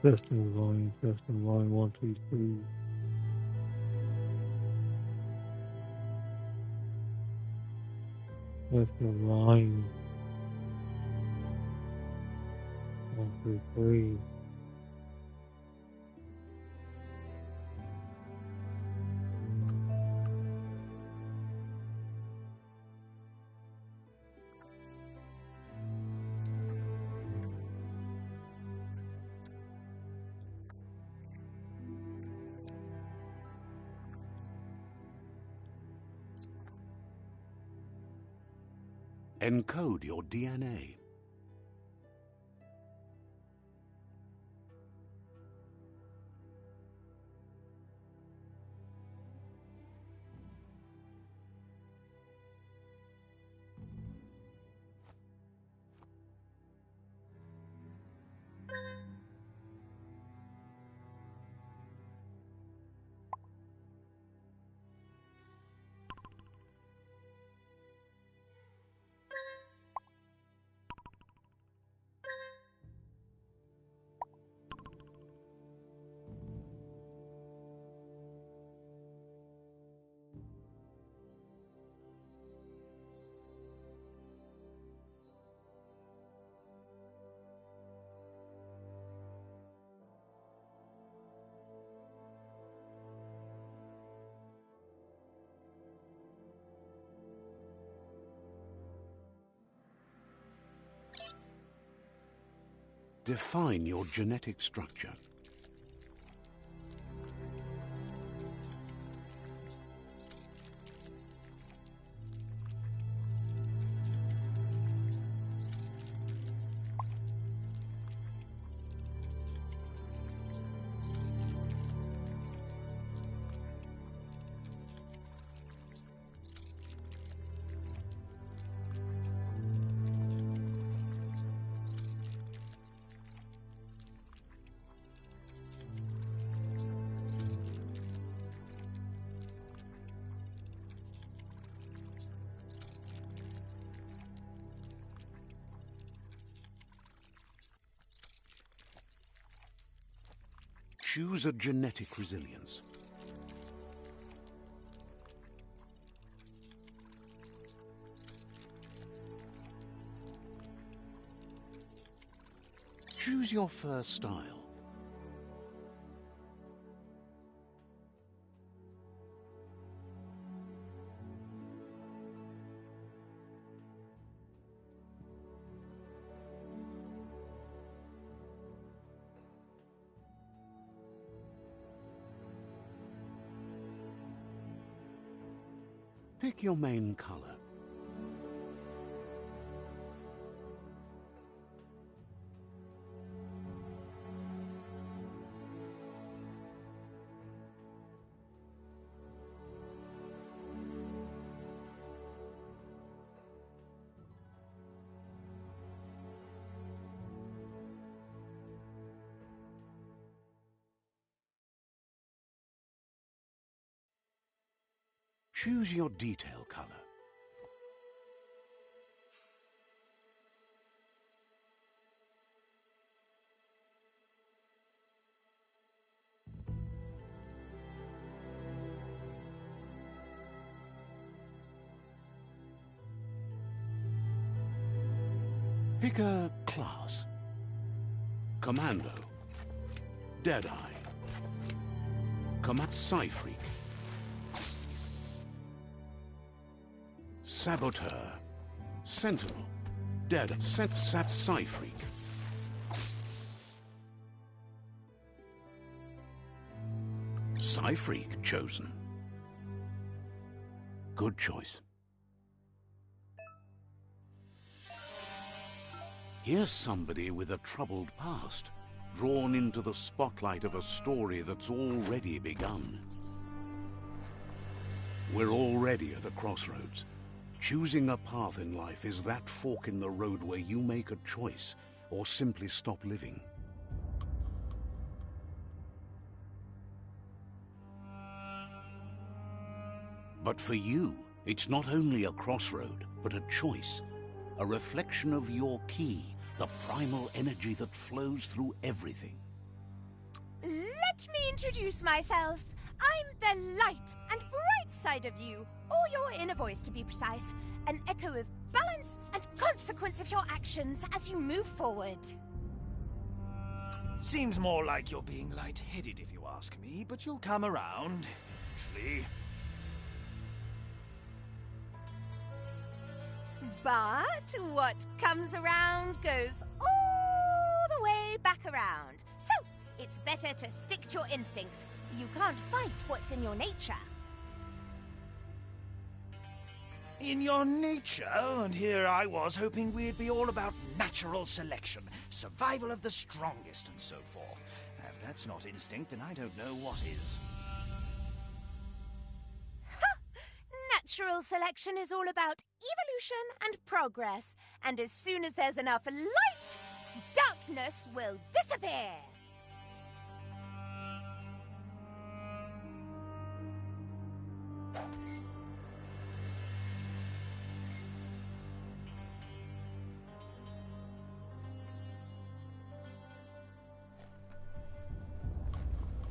Testing volume, 1, 2, 3. Testing volume, 1, 2, 3. Encode your DNA. Define your genetic structure. Choose a genetic resilience. Choose your first style. Pick your main color. Choose your detail color. Pick a class. Commando. Deadeye. Psy-Freak. Saboteur. Sentinel. Psy-Freak. Psy-Freak chosen. Good choice. Here's somebody with a troubled past, drawn into the spotlight of a story that's already begun. We're already at a crossroads. Choosing a path in life is that fork in the road where you make a choice or simply stop living. But for you, it's not only a crossroad, but a choice, a reflection of your key, the primal energy that flows through everything. Let me introduce myself. I'm the light and bright side of you, or your inner voice to be precise, an echo of balance and consequence of your actions as you move forward. Seems more like you're being light-headed if you ask me, but you'll come around, eventually. But what comes around goes all the way back around. So, it's better to stick to your instincts. You can't fight what's in your nature. In your nature, and here I was hoping we'd be all about natural selection, survival of the strongest, and so forth. If that's not instinct, then I don't know what is. Natural selection is all about evolution and progress, and as soon as there's enough light, darkness will disappear.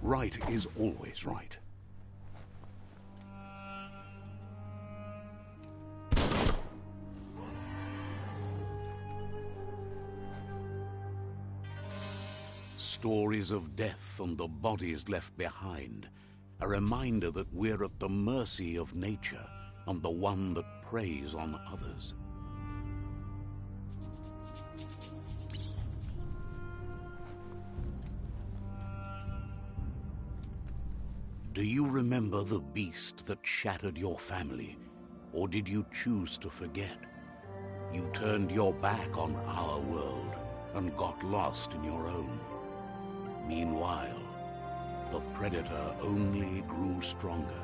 Right is always right. Stories of death and the bodies left behind. A reminder that we're at the mercy of nature and the one that preys on others. Do you remember the beast that shattered your family? Or did you choose to forget? You turned your back on our world and got lost in your own. Meanwhile, the predator only grew stronger.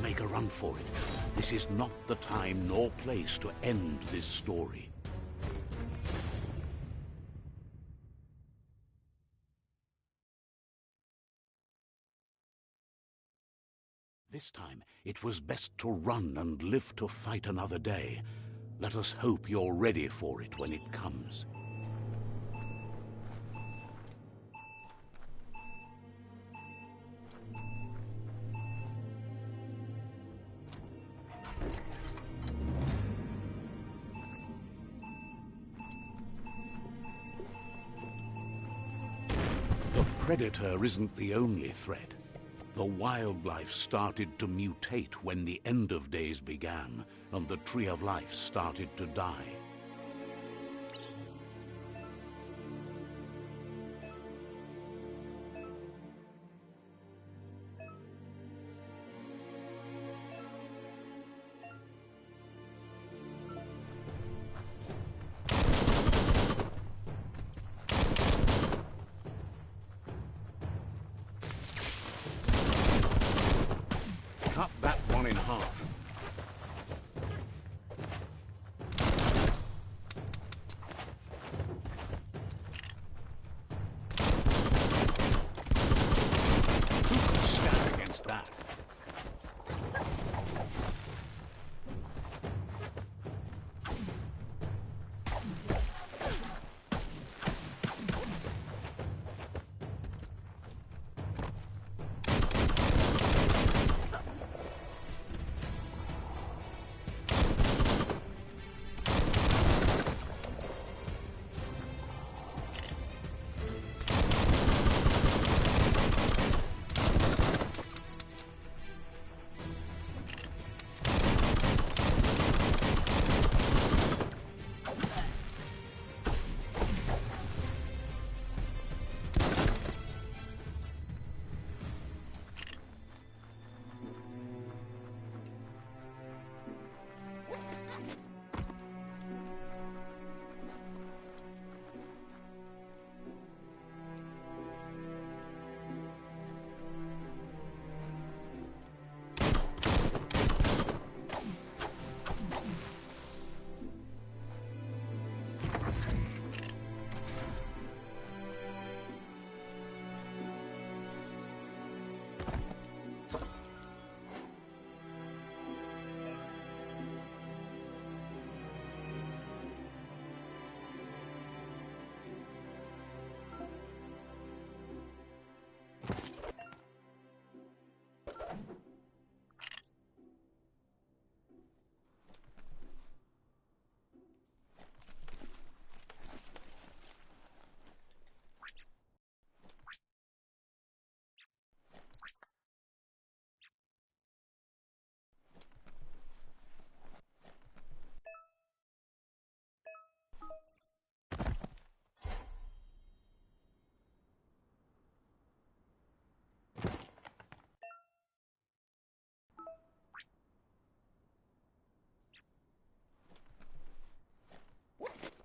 Make a run for it. This is not the time nor place to end this story. This time, it was best to run and live to fight another day. Let us hope you're ready for it when it comes. The predator isn't the only threat. The wildlife started to mutate when the end of days began, and the tree of life started to die. Cut that one in half. Who could stand against that?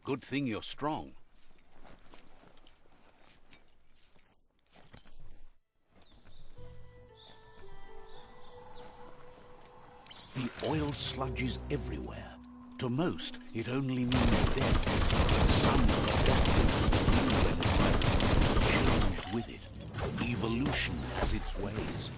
Good thing you're strong. The oil sludges everywhere. To most, it only means death. Some are adapted to the new environment, changed with it. Evolution has its ways.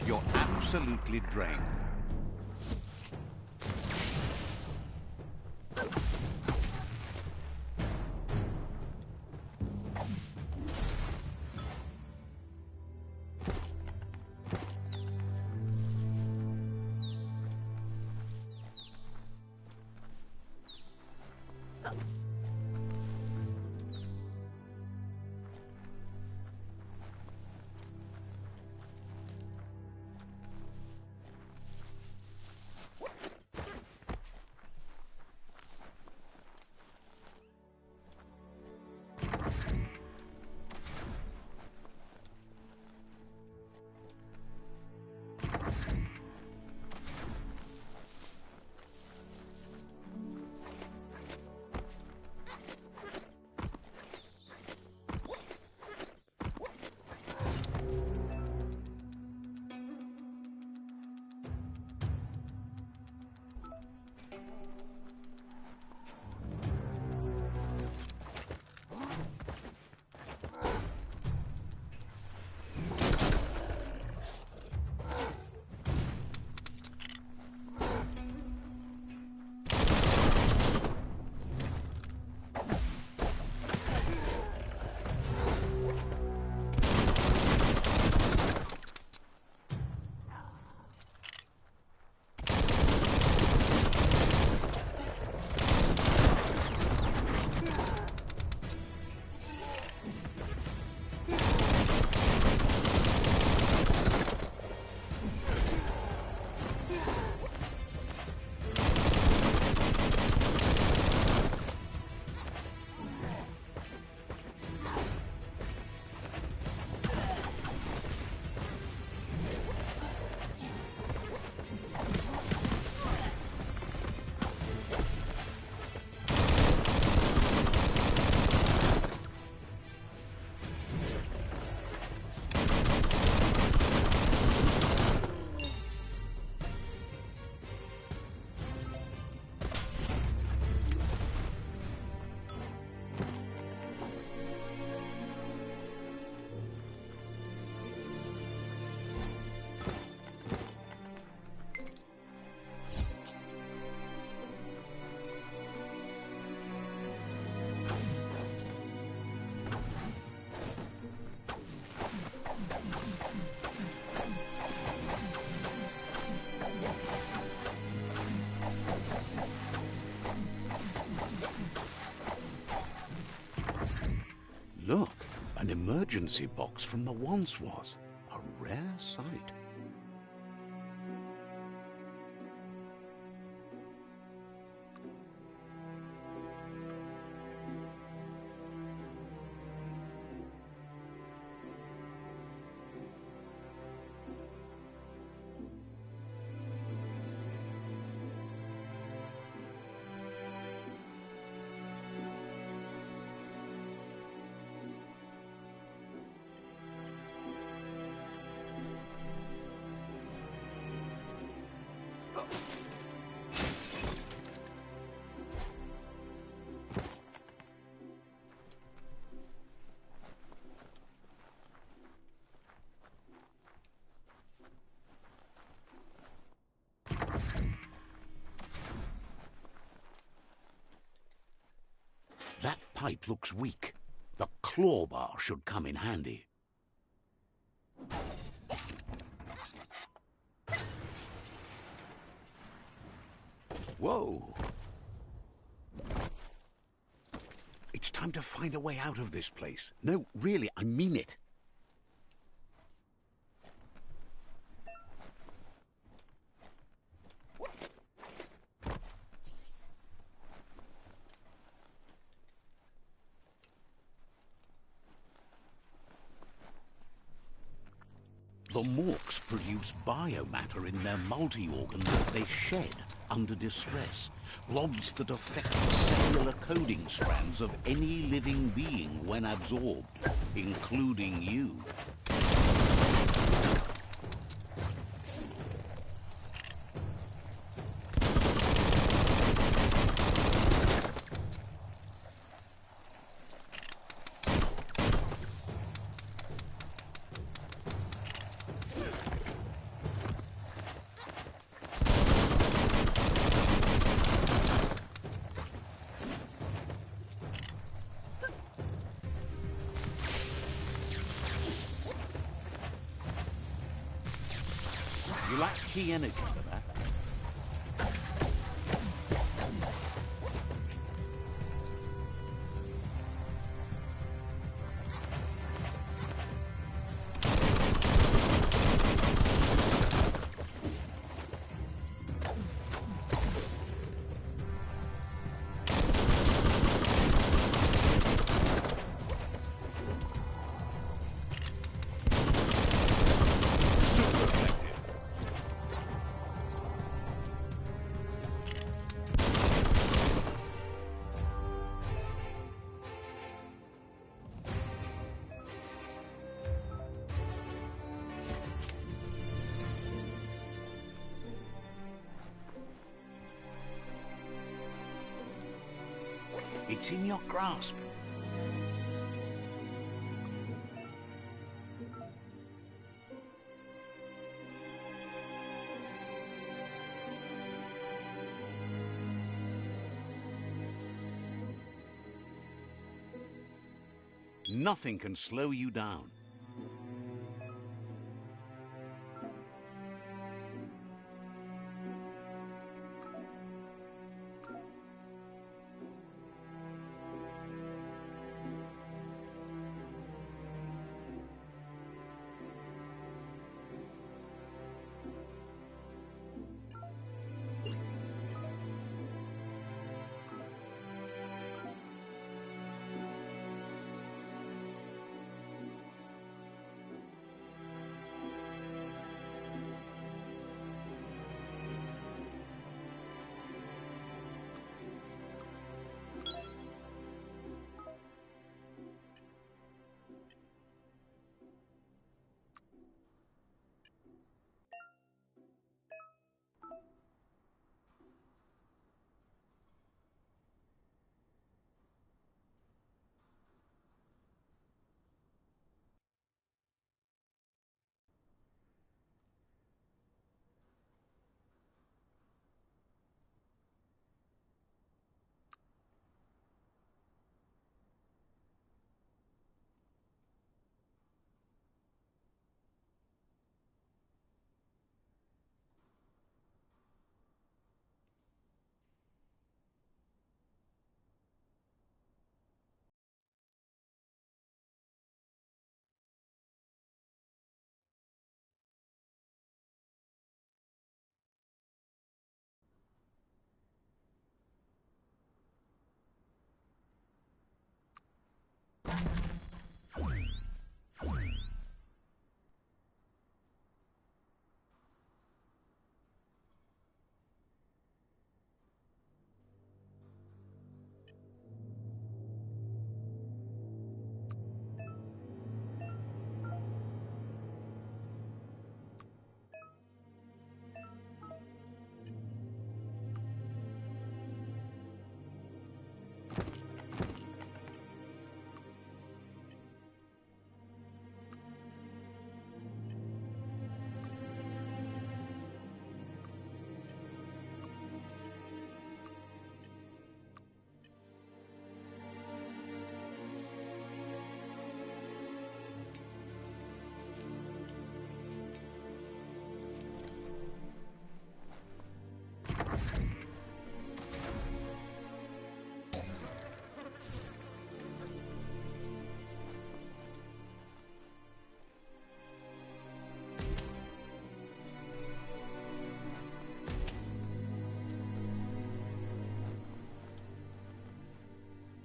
You're absolutely drained. Look, an emergency box from the once was. A rare sight. That pipe looks weak. The claw bar should come in handy. Whoa! It's time to find a way out of this place. No, really, I mean it. The Morks produce biomatter in their multi-organ that they shed under distress. Blobs that affect the cellular coding strands of any living being when absorbed, including you. You lack key energy for that. It's in your grasp. Nothing can slow you down.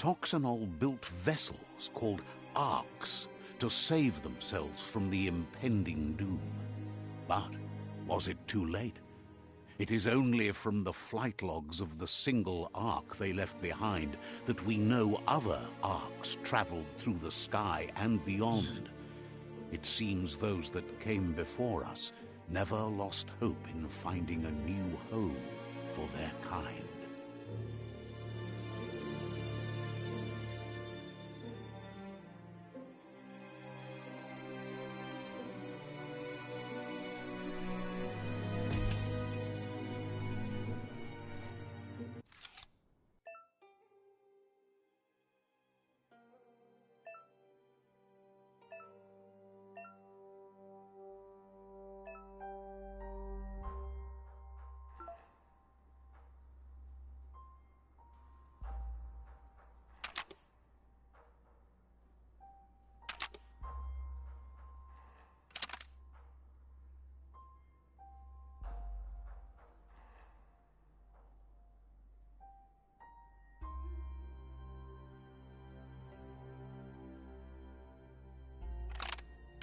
Toxanol built vessels called arks to save themselves from the impending doom. But was it too late? It is only from the flight logs of the single ark they left behind that we know other arks traveled through the sky and beyond. It seems those that came before us never lost hope in finding a new home for their kind.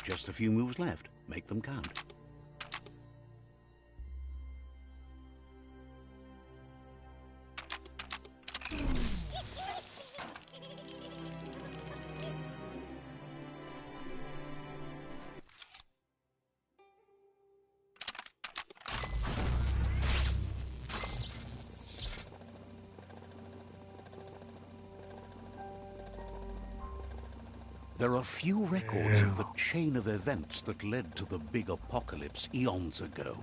Just a few moves left. Make them count. There are few records of the chain of events that led to the big apocalypse eons ago,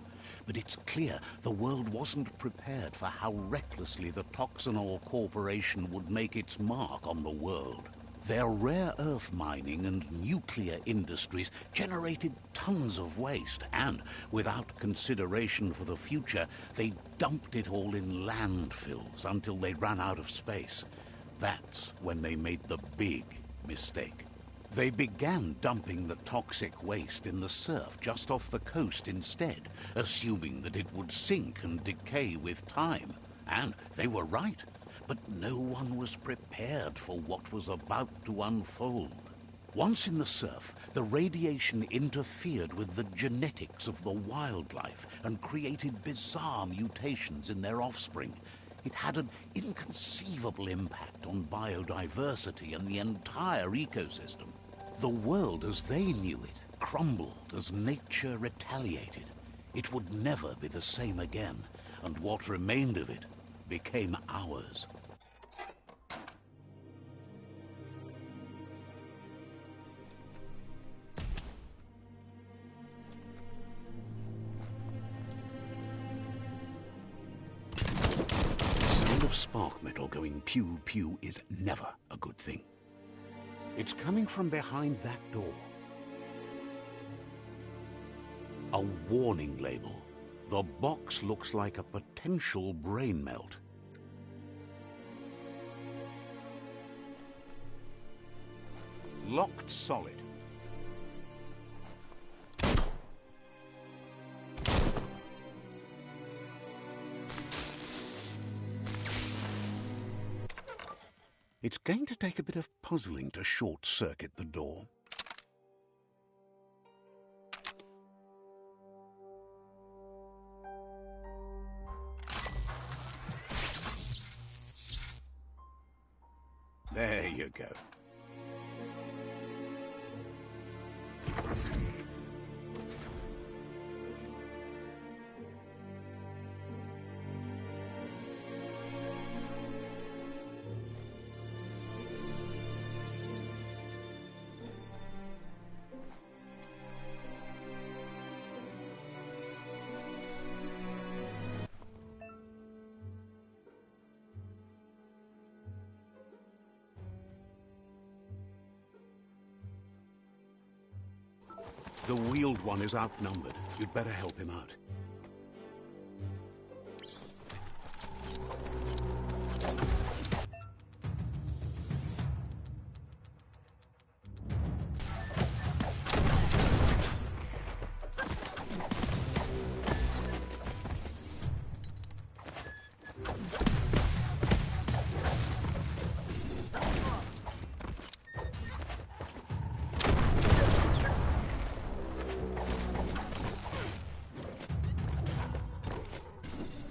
but it's clear the world wasn't prepared for how recklessly the Toxanol Corporation would make its mark on the world. Their rare earth mining and nuclear industries generated tons of waste, and without consideration for the future, they dumped it all in landfills until they ran out of space. That's when they made the big mistake. They began dumping the toxic waste in the surf just off the coast instead, assuming that it would sink and decay with time. And they were right, but no one was prepared for what was about to unfold. Once in the surf, the radiation interfered with the genetics of the wildlife and created bizarre mutations in their offspring. It had an inconceivable impact on biodiversity and the entire ecosystem. The world as they knew it crumbled as nature retaliated. It would never be the same again, and what remained of it became ours. The sound of spark metal going pew-pew is never a good thing. It's coming from behind that door. A warning label. The box looks like a potential brain melt. Locked solid. It's going to take a bit of puzzling to short-circuit the door. There you go. The wheeled one is outnumbered. You'd better help him out.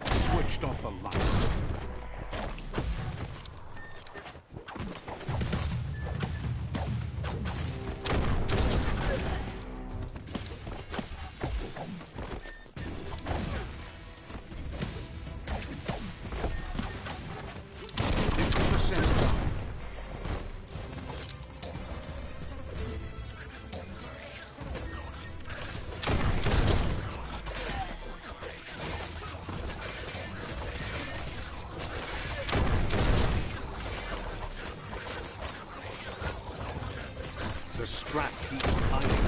Switched off the lights. The strap keeps piling.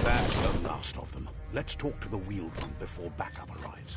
That's the last of them. Let's talk to the wheeled one before backup arrives.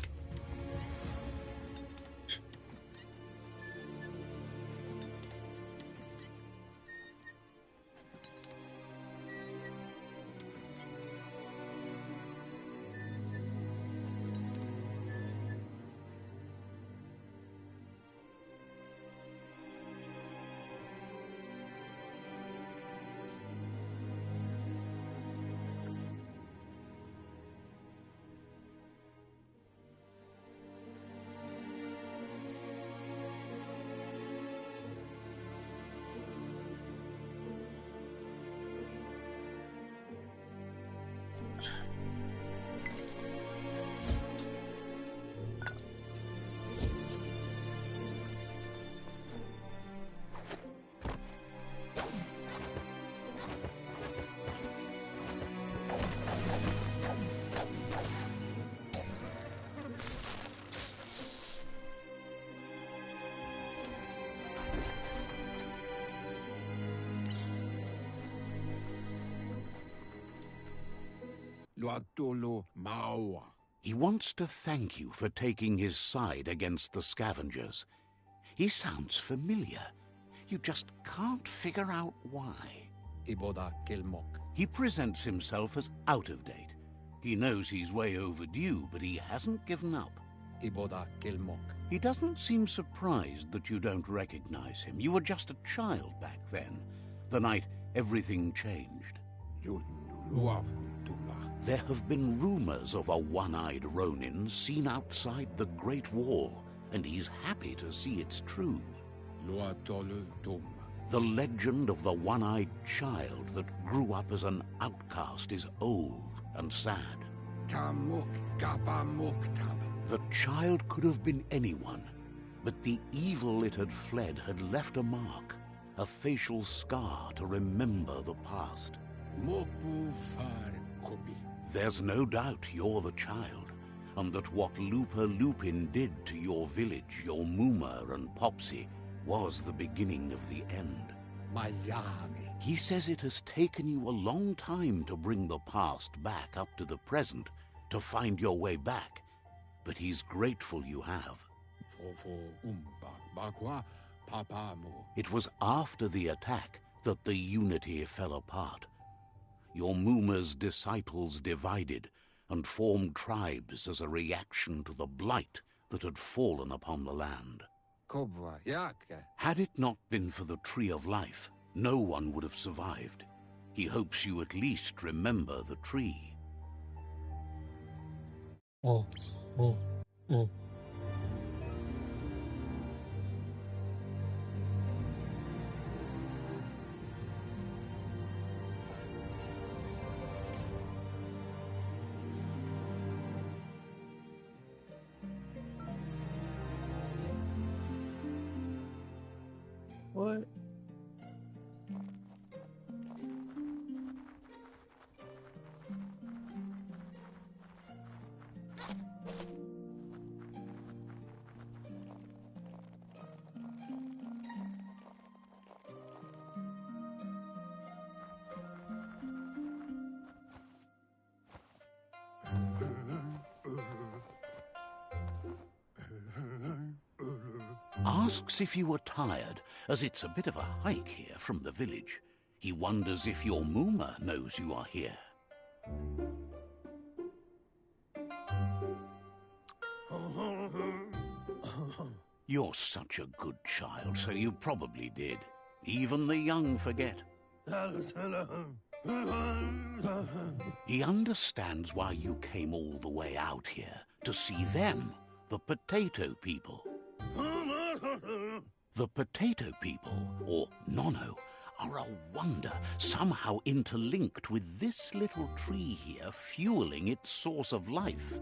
He wants to thank you for taking his side against the scavengers. He sounds familiar. You just can't figure out why. He presents himself as out of date. He knows he's way overdue, but he hasn't given up. He doesn't seem surprised that you don't recognize him. You were just a child back then, the night everything changed. There have been rumors of a one-eyed Ronin seen outside the Great Wall, and he's happy to see it's true. The legend of the one-eyed child that grew up as an outcast is old and sad. The child could have been anyone, but the evil it had fled had left a mark, a facial scar to remember the past. There's no doubt you're the child, and that what Lupa Lupin did to your village, your Muma and Popsy, was the beginning of the end. He says it has taken you a long time to bring the past back up to the present, to find your way back, but he's grateful you have. It was after the attack that the unity fell apart. Your Muma's disciples divided and formed tribes as a reaction to the blight that had fallen upon the land. Had it not been for the Tree of Life, no one would have survived. He hopes you at least remember the tree. Oh, oh, oh. What? Asks if you are tired, as it's a bit of a hike here from the village. He wonders if your Muma knows you are here. You're such a good child, so you probably did. Even the young forget. He understands why you came all the way out here, to see them, the potato people. The potato people, or Nono, are a wonder, somehow interlinked with this little tree here, fueling its source of life.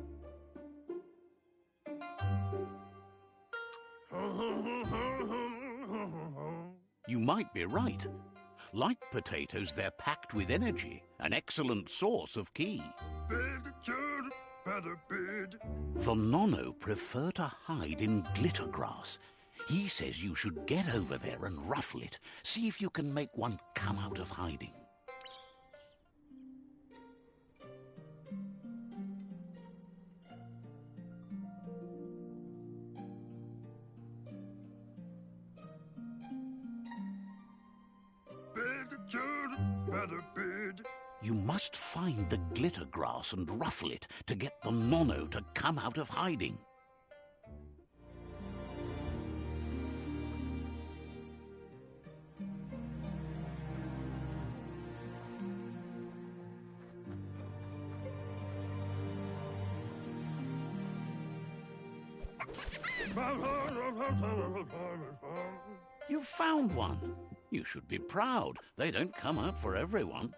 You might be right. Like potatoes, they're packed with energy, an excellent source of ki. The Nono prefer to hide in glitter grass. He says you should get over there and ruffle it. See if you can make one come out of hiding. You must find the glitter grass and ruffle it to get the Nono to come out of hiding. You found one. You should be proud. They don't come up for everyone.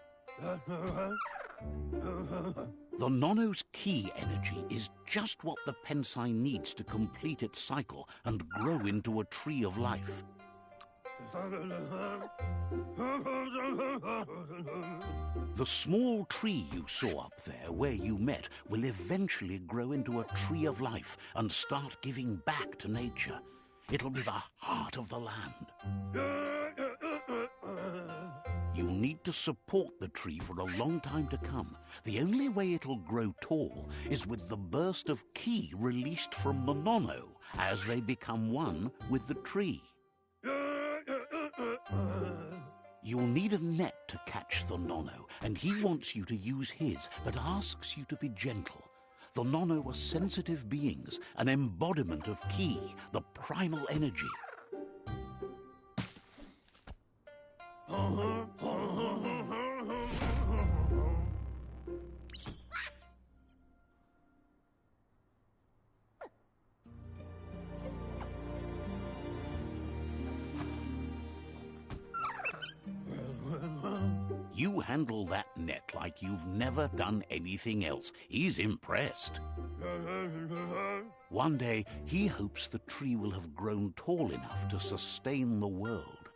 The Nono's ki energy is just what the Pensai needs to complete its cycle and grow into a tree of life. The small tree you saw up there where you met will eventually grow into a tree of life and start giving back to nature. It'll be the heart of the land. You'll need to support the tree for a long time to come. The only way it'll grow tall is with the burst of ki released from the Nono as they become one with the tree. You'll need a net to catch the Nono, and he wants you to use his, but asks you to be gentle. The Nono are sensitive beings, an embodiment of ki, the primal energy. handle that net like you've never done anything else. He's impressed. One day, he hopes the tree will have grown tall enough to sustain the world.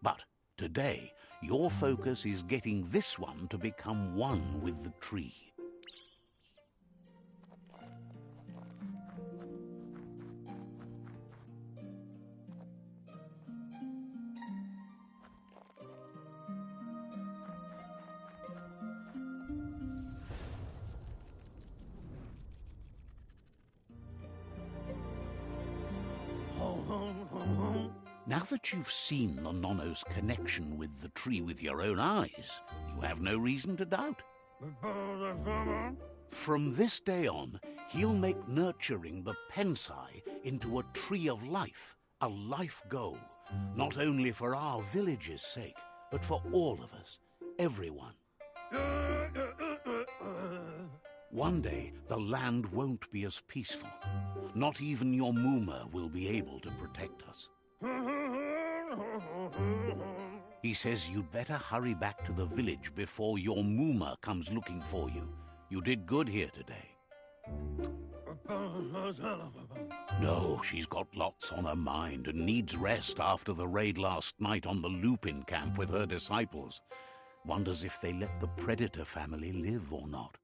But today, your focus is getting this one to become one with the tree. Now that you've seen the Nonno's connection with the tree with your own eyes, you have no reason to doubt. From this day on, he'll make nurturing the Pensai into a tree of life, a life goal, not only for our village's sake, but for all of us, everyone. One day, the land won't be as peaceful. Not even your Muma will be able to protect us. He says you'd better hurry back to the village before your Muma comes looking for you. You did good here today. No, she's got lots on her mind and needs rest after the raid last night on the Lupin camp with her disciples. Wonders if they let the Predator family live or not.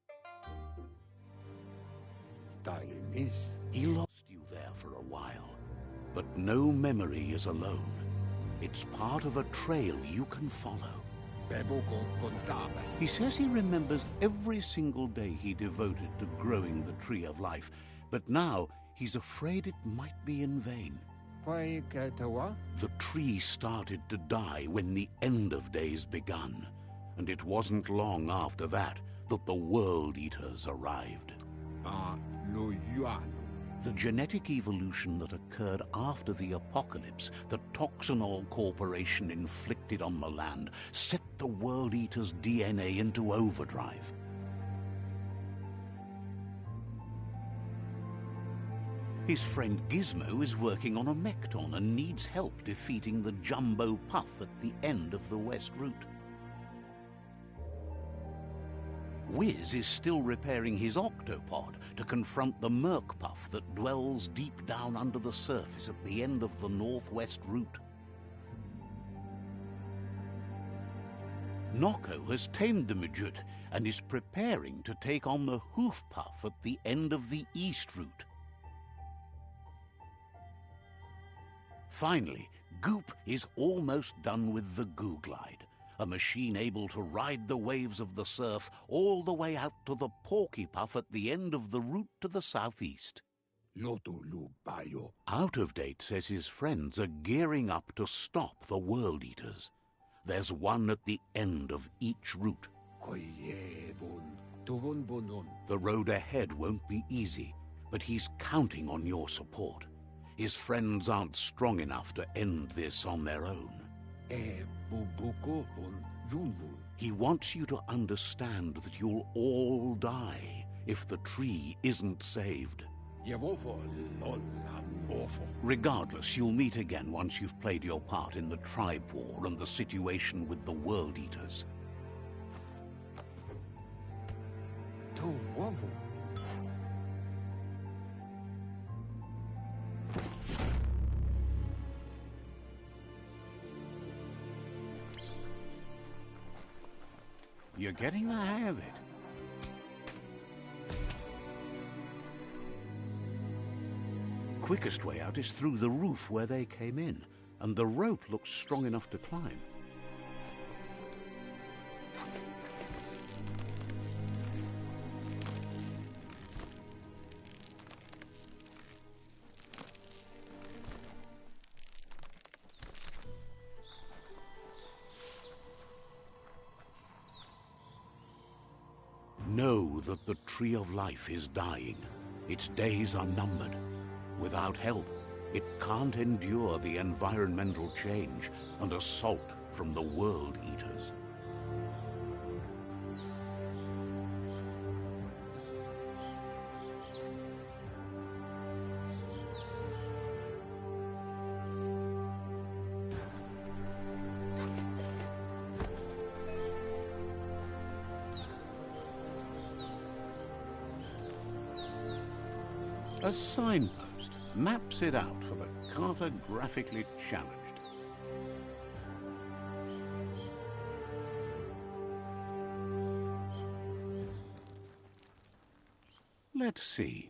He lost you there for a while, but no memory is alone. It's part of a trail you can follow. He says he remembers every single day he devoted to growing the Tree of Life, but now he's afraid it might be in vain. The tree started to die when the end of days begun, and it wasn't long after that that the World Eaters arrived. The genetic evolution that occurred after the apocalypse that Toxanol Corporation inflicted on the land set the World Eater's DNA into overdrive. His friend Gizmo is working on a Mekton and needs help defeating the Jumbo Puff at the end of the West Route. Wiz is still repairing his octopod to confront the Merc Puff that dwells deep down under the surface at the end of the Northwest Route. Nocco has tamed the Midget and is preparing to take on the Hoof Puff at the end of the East Route. Finally, Goop is almost done with the Googlide, a machine able to ride the waves of the surf all the way out to the Porky Puff at the end of the route to the southeast. Out of Date says his friends are gearing up to stop the World Eaters. There's one at the end of each route. The road ahead won't be easy, but he's counting on your support. His friends aren't strong enough to end this on their own. He wants you to understand that you'll all die if the tree isn't saved. Regardless, you'll meet again once you've played your part in the tribe war and the situation with the World Eaters. You're getting the hang of it. Quickest way out is through the roof where they came in, and the rope looks strong enough to climb. Know that the Tree of Life is dying. Its days are numbered. Without help, it can't endure the environmental change and assault from the World Eaters. A signpost maps it out for the cartographically challenged. Let's see.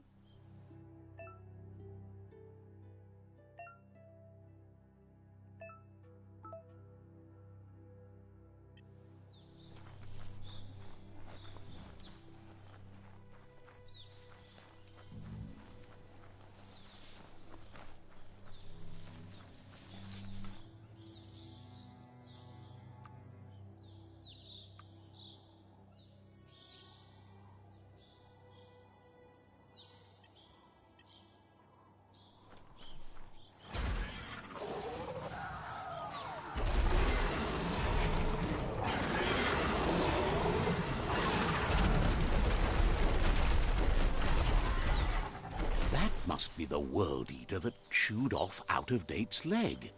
Must be the World Eater that chewed off Out-of-Date's leg.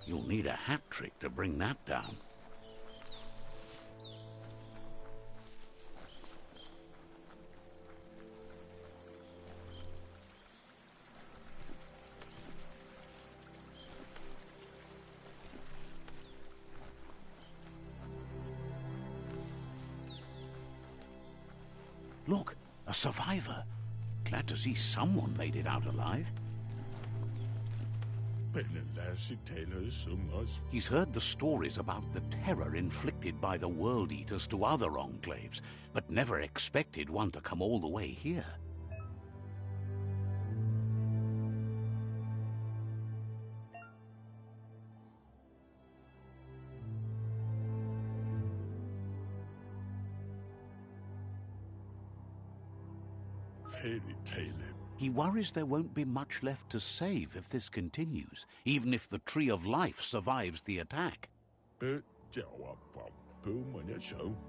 You'll need a hat trick to bring that down. Look, a survivor. Glad to see someone made it out alive. He's heard the stories about the terror inflicted by the World Eaters to other enclaves, but never expected one to come all the way here. He worries there won't be much left to save if this continues, even if the Tree of Life survives the attack.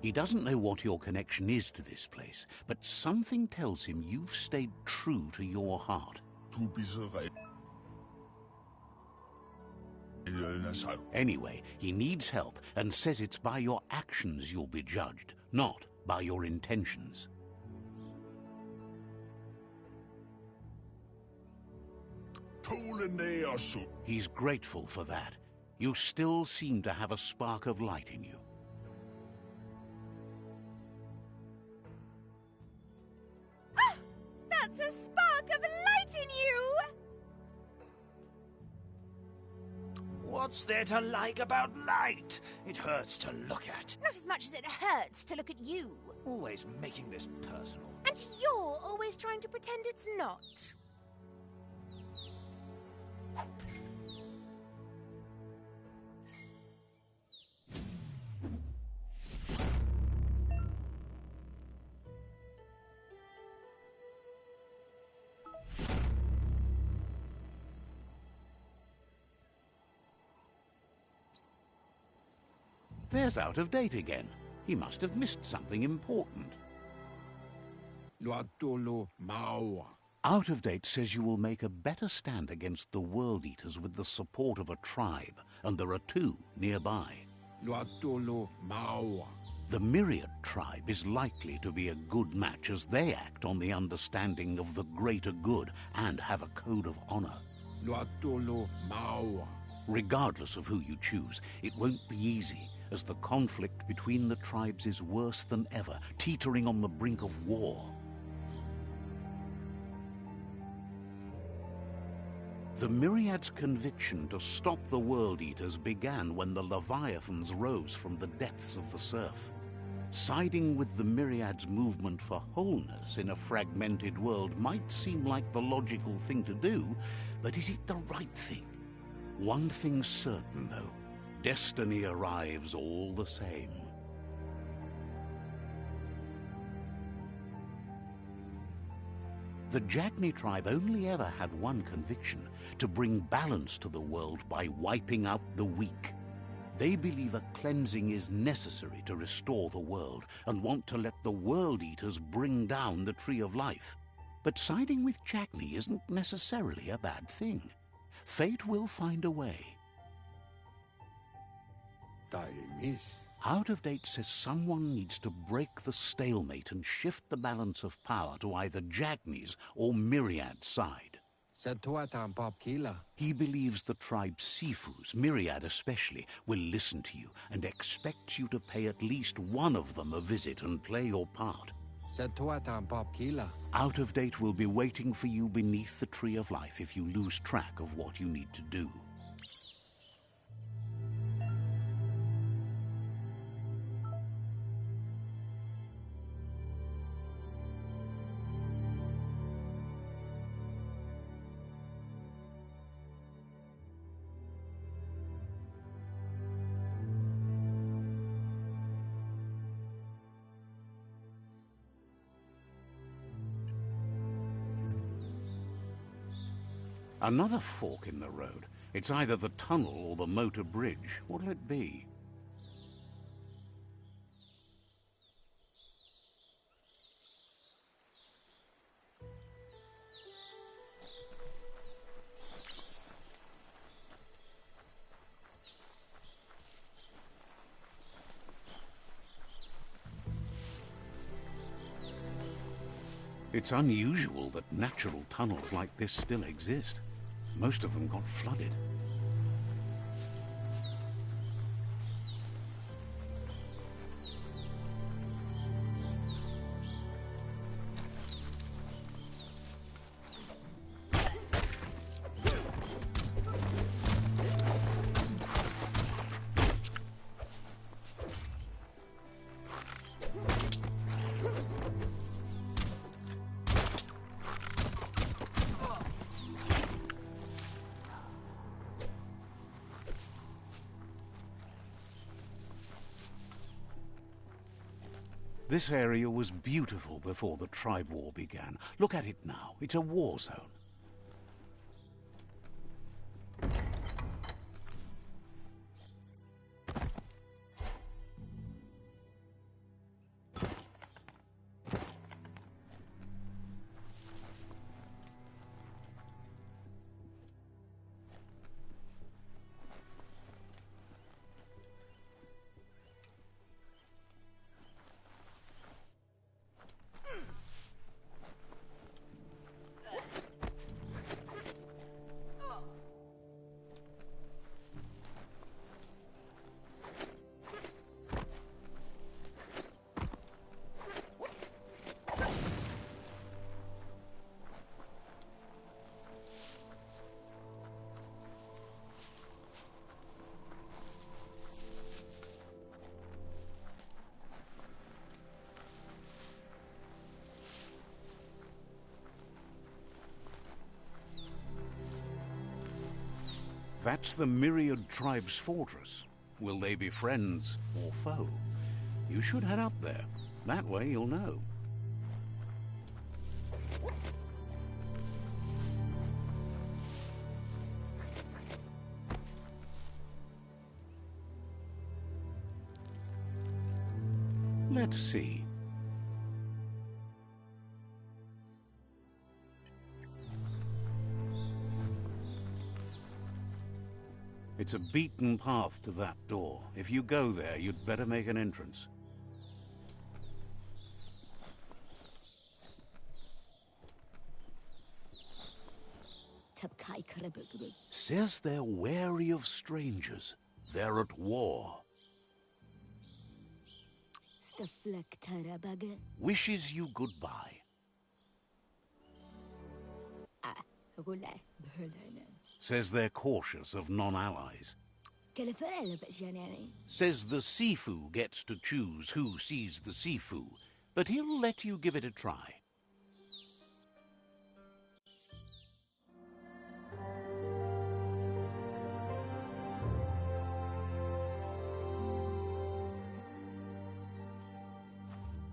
He doesn't know what your connection is to this place, but something tells him you've stayed true to your heart. Anyway, he needs help and says it's by your actions you'll be judged, not by your intentions. He's grateful for that. You still seem to have a spark of light in you. Ah! That's a spark of light in you! What's there to like about light? It hurts to look at. Not as much as it hurts to look at you. Always making this personal. And you're always trying to pretend it's not. There's Out-of-Date again. He must have missed something important. Out-of-Date says you will make a better stand against the World Eaters with the support of a tribe, and there are two nearby. The Myriad tribe is likely to be a good match as they act on the understanding of the greater good and have a code of honor. Regardless of who you choose, it won't be easy, as the conflict between the tribes is worse than ever, teetering on the brink of war. The Myriad's conviction to stop the World Eaters began when the Leviathans rose from the depths of the surf. Siding with the Myriad's movement for wholeness in a fragmented world might seem like the logical thing to do, but is it the right thing? One thing's certain, though. Destiny arrives all the same. The Jagni tribe only ever had one conviction: to bring balance to the world by wiping out the weak. They believe a cleansing is necessary to restore the world and want to let the World Eaters bring down the Tree of Life. But siding with Jagni isn't necessarily a bad thing. Fate will find a way. Out of Date says someone needs to break the stalemate and shift the balance of power to either Jagni's or Myriad's side. He believes the tribe Sifus, Myriad especially, will listen to you and expects you to pay at least one of them a visit and play your part. Out of Date will be waiting for you beneath the Tree of Life if you lose track of what you need to do. Another fork in the road. It's either the tunnel or the motor bridge. What'll it be? It's unusual that natural tunnels like this still exist. Most of them got flooded. This area was beautiful before the tribe war began. Look at it now. It's a war zone. That's the Myriad tribe's fortress. Will they be friends or foe? You should head up there. That way you'll know. Let's see. It's a beaten path to that door. If you go there, you'd better make an entrance. Says they're wary of strangers. They're at war. Wishes you goodbye. Says they're cautious of non-allies. Says the Sifu gets to choose who sees the Sifu, but he'll let you give it a try.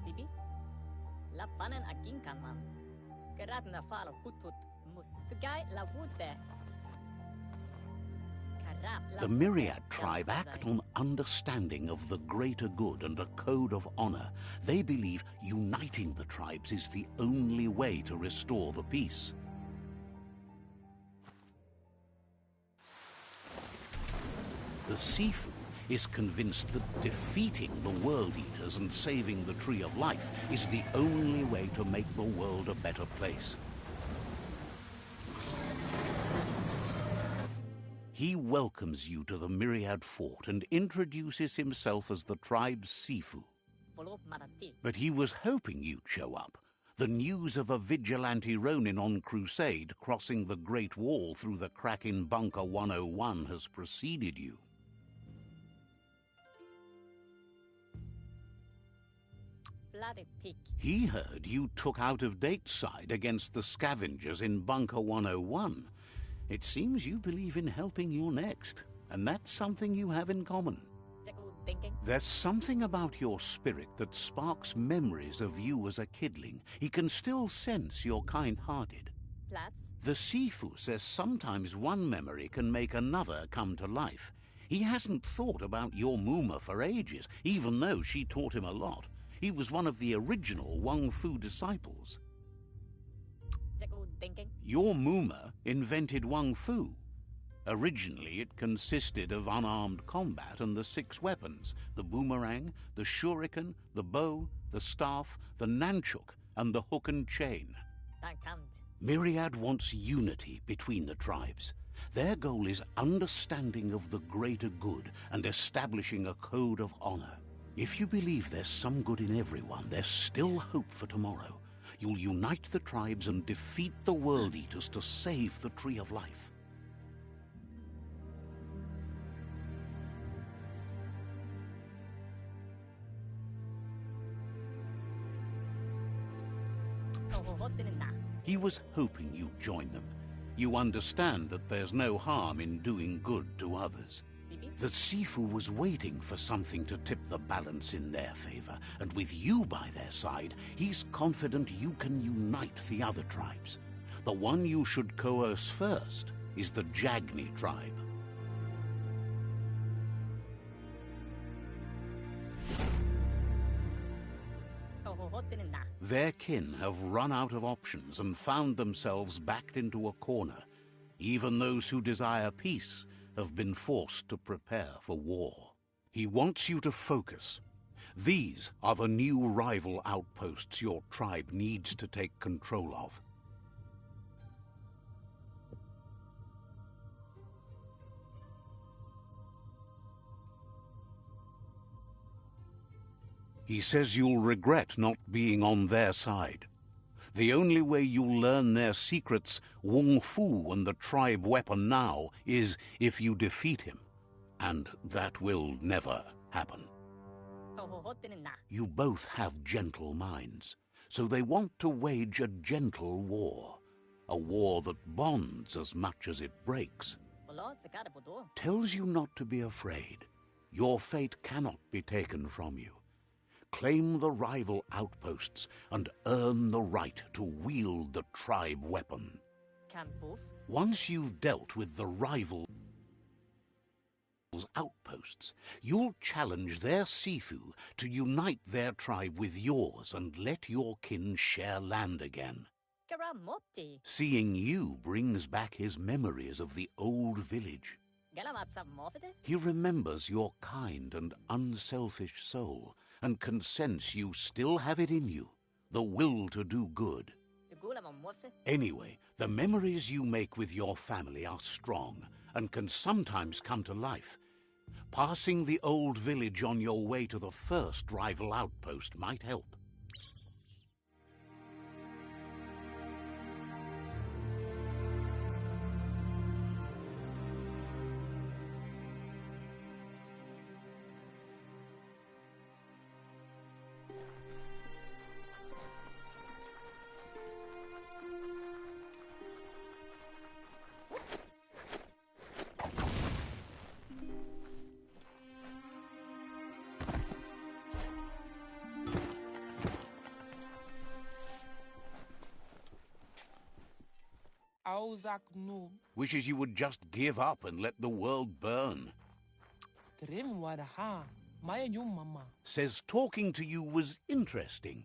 Sibi? La panen agin kan man. Gerat na fal hutut mustugai la wute. The Myriad tribe act on understanding of the greater good and a code of honor. They believe uniting the tribes is the only way to restore the peace. The Sifu is convinced that defeating the World Eaters and saving the Tree of Life is the only way to make the world a better place. He welcomes you to the Myriad Fort and introduces himself as the tribe's Sifu. Follow Marati. But he was hoping you'd show up. The news of a vigilante Ronin on crusade crossing the Great Wall through the crack in Bunker 101 has preceded you. Vladetik. He heard you took out-of-date side against the scavengers in Bunker 101. It seems you believe in helping your next, and that's something you have in common. Jackal thinking. There's something about your spirit that sparks memories of you as a kidling. He can still sense you're kind-hearted. Platz. The Sifu says sometimes one memory can make another come to life. He hasn't thought about your Muma for ages, even though she taught him a lot. He was one of the original Wang Fu disciples. Jackal thinking. Your Muma invented Wang Fu. Originally, it consisted of unarmed combat and the 6 weapons: the boomerang, the shuriken, the bow, the staff, the nunchuk, and the hook and chain. Dankant. Myriad wants unity between the tribes. Their goal is understanding of the greater good and establishing a code of honor. If you believe there's some good in everyone, there's still hope for tomorrow. You'll unite the tribes and defeat the World Eaters to save the Tree of Life. He was hoping you'd join them. You understand that there's no harm in doing good to others. The Sifu was waiting for something to tip the balance in their favor, and with you by their side, he's confident you can unite the other tribes. The one you should coerce first is the Jagni tribe. Their kin have run out of options and found themselves backed into a corner. Even those who desire peace have been forced to prepare for war. He wants you to focus. These are the new rival outposts your tribe needs to take control of. He says you'll regret not being on their side. The only way you'll learn their secrets, Wung Fu and the tribe weapon now, is if you defeat him. And that will never happen. You both have gentle minds, so they want to wage a gentle war. A war that bonds as much as it breaks. Tells you not to be afraid. Your fate cannot be taken from you. Claim the rival outposts and earn the right to wield the tribe weapon. Once you've dealt with the rival outposts, you'll challenge their Sifu to unite their tribe with yours and let your kin share land again. Seeing you brings back his memories of the old village. He remembers your kind and unselfish soul, and can sense you still have it in you, the will to do good. Anyway, the memories you make with your family are strong, and can sometimes come to life. Passing the old village on your way to the first rival outpost might help. Auzak noob. Wishes you would just give up and let the world burn. Trim wadaha. Maya yung mama. Says talking to you was interesting.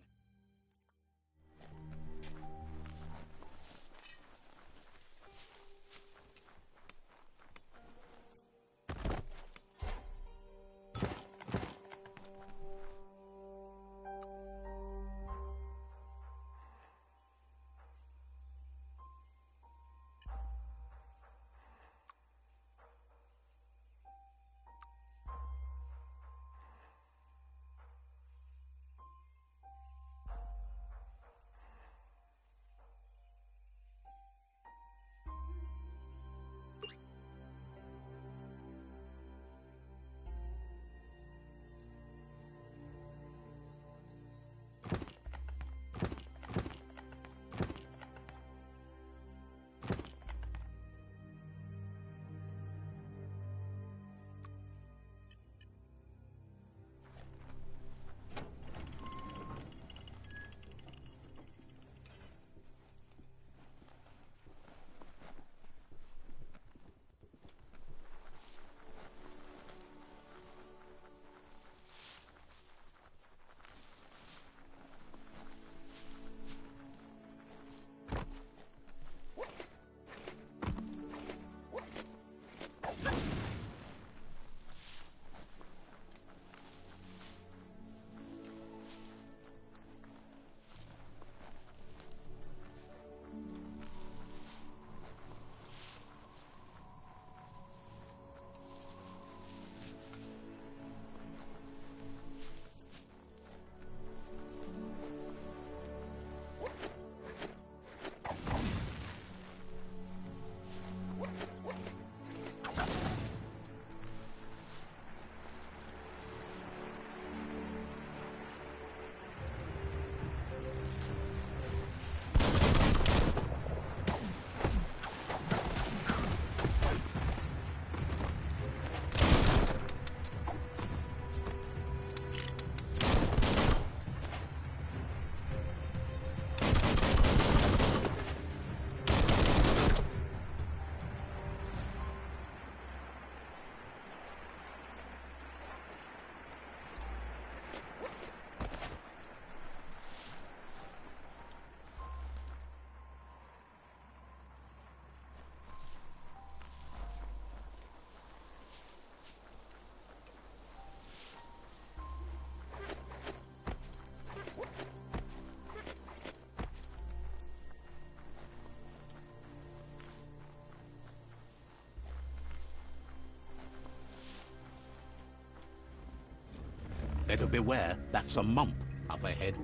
Better beware, that's a mump up ahead.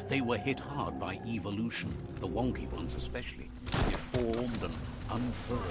They were hit hard by evolution, the wonky ones especially, deformed and unfurled.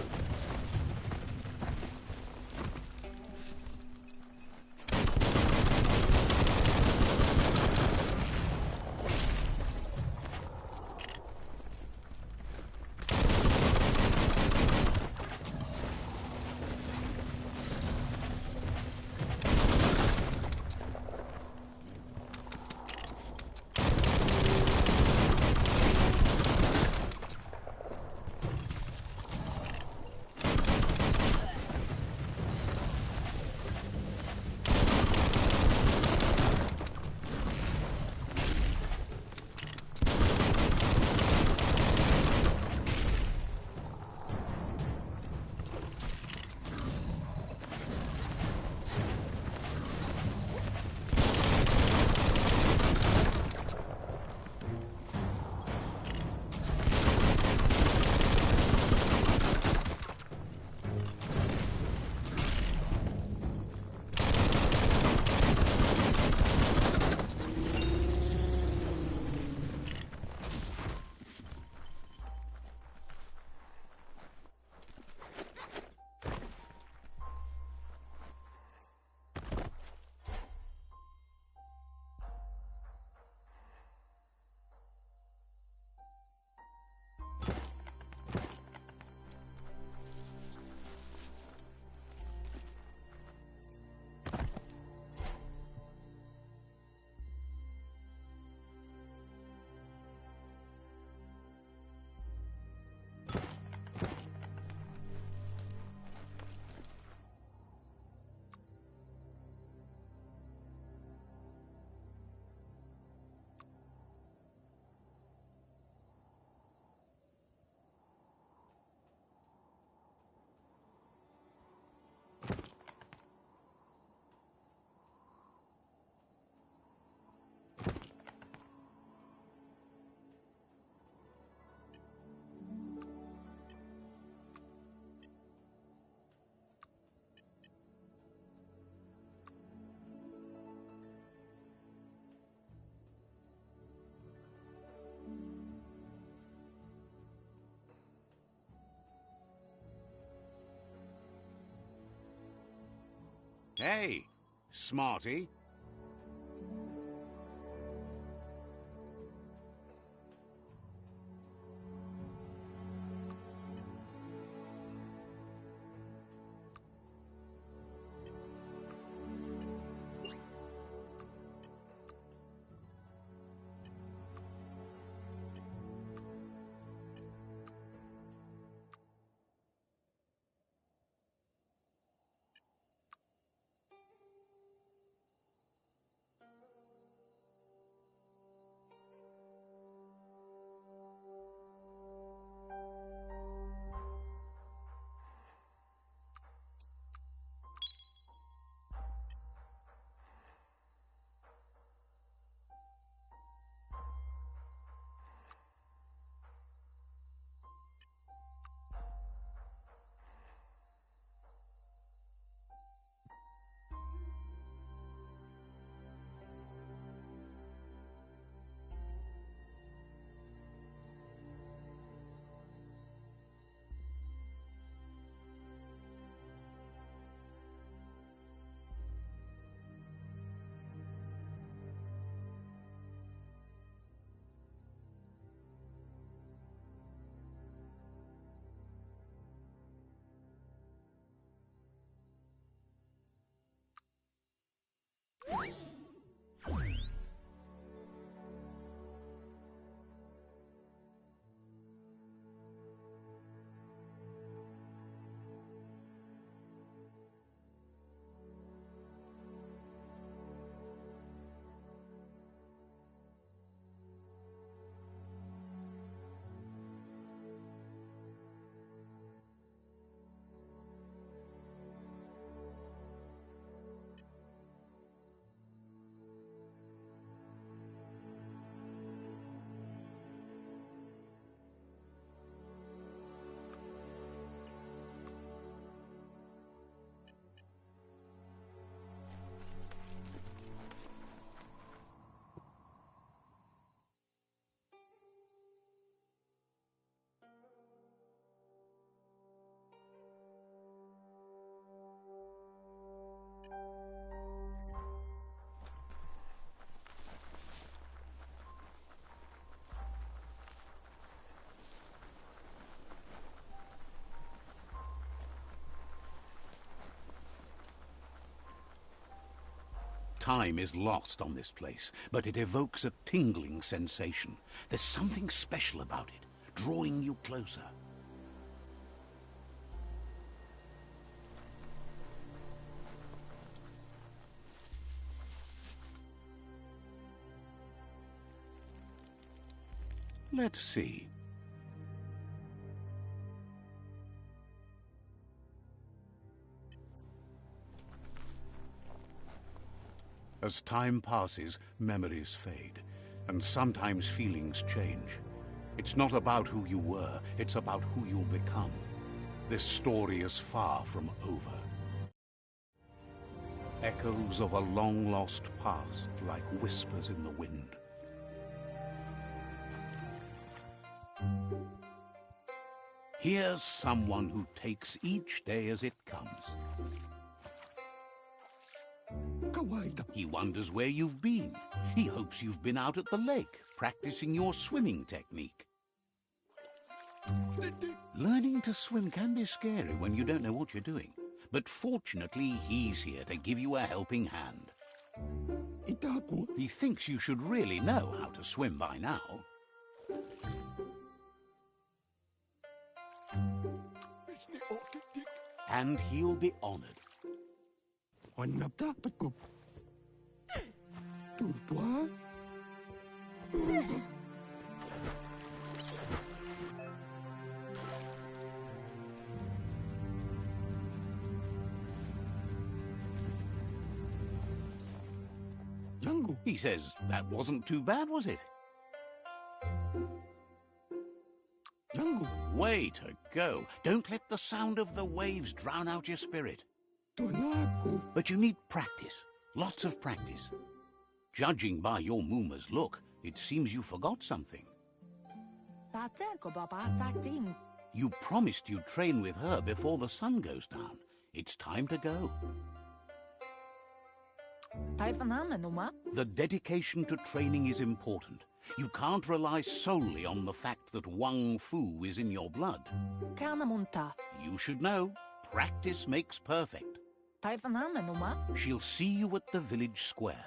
Hey, smarty. Time is lost on this place, but it evokes a tingling sensation. There's something special about it, drawing you closer. Let's see. As time passes, memories fade, and sometimes feelings change. It's not about who you were, it's about who you'll become. This story is far from over. Echoes of a long-lost past, like whispers in the wind. Here's someone who takes each day as it comes. He wonders where you've been. He hopes you've been out at the lake, practicing your swimming technique. Learning to swim can be scary when you don't know what you're doing. But fortunately, he's here to give you a helping hand. He thinks you should really know how to swim by now. And he'll be honored. He says, that wasn't too bad, was it? Way to go. Don't let the sound of the waves drown out your spirit. But you need practice. Lots of practice. Judging by your Mooma's look, it seems you forgot something. You promised you'd train with her before the sun goes down. It's time to go. The dedication to training is important. You can't rely solely on the fact that Wang Fu is in your blood. You should know, practice makes perfect. She'll see you at the village square.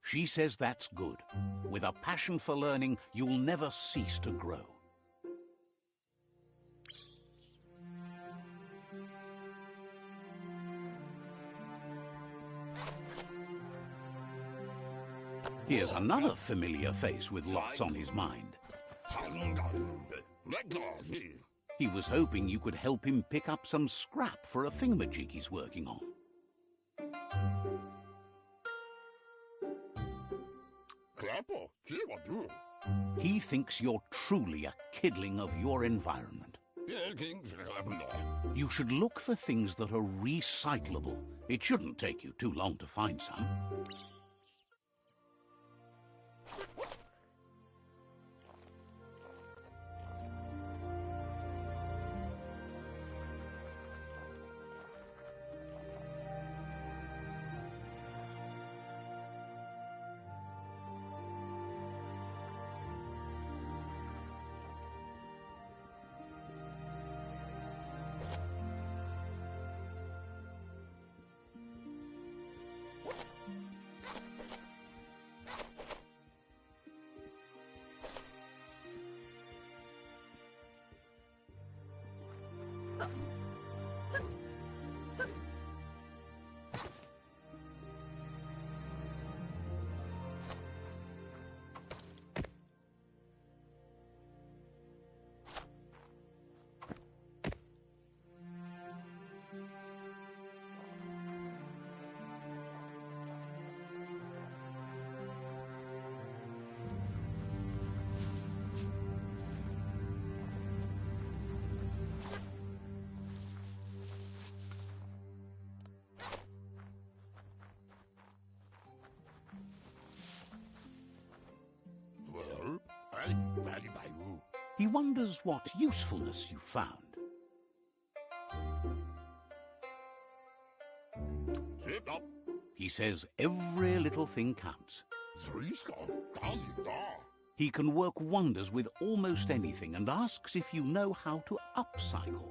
She says that's good. With a passion for learning, you'll never cease to grow. Here's another familiar face with lots on his mind. He was hoping you could help him pick up some scrap for a thingamajig he's working on. He thinks you're truly a kidling of your environment. You should look for things that are recyclable. It shouldn't take you too long to find some. He wonders what usefulness you found. Sit up. He says every little thing counts. Zriska, Dalida. He can work wonders with almost anything and asks if you know how to upcycle.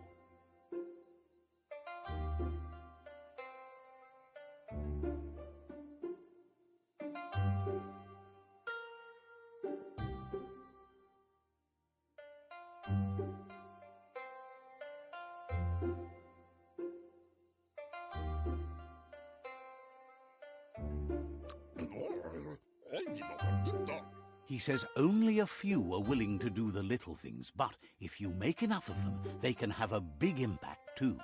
He says only a few are willing to do the little things, but if you make enough of them, they can have a big impact too.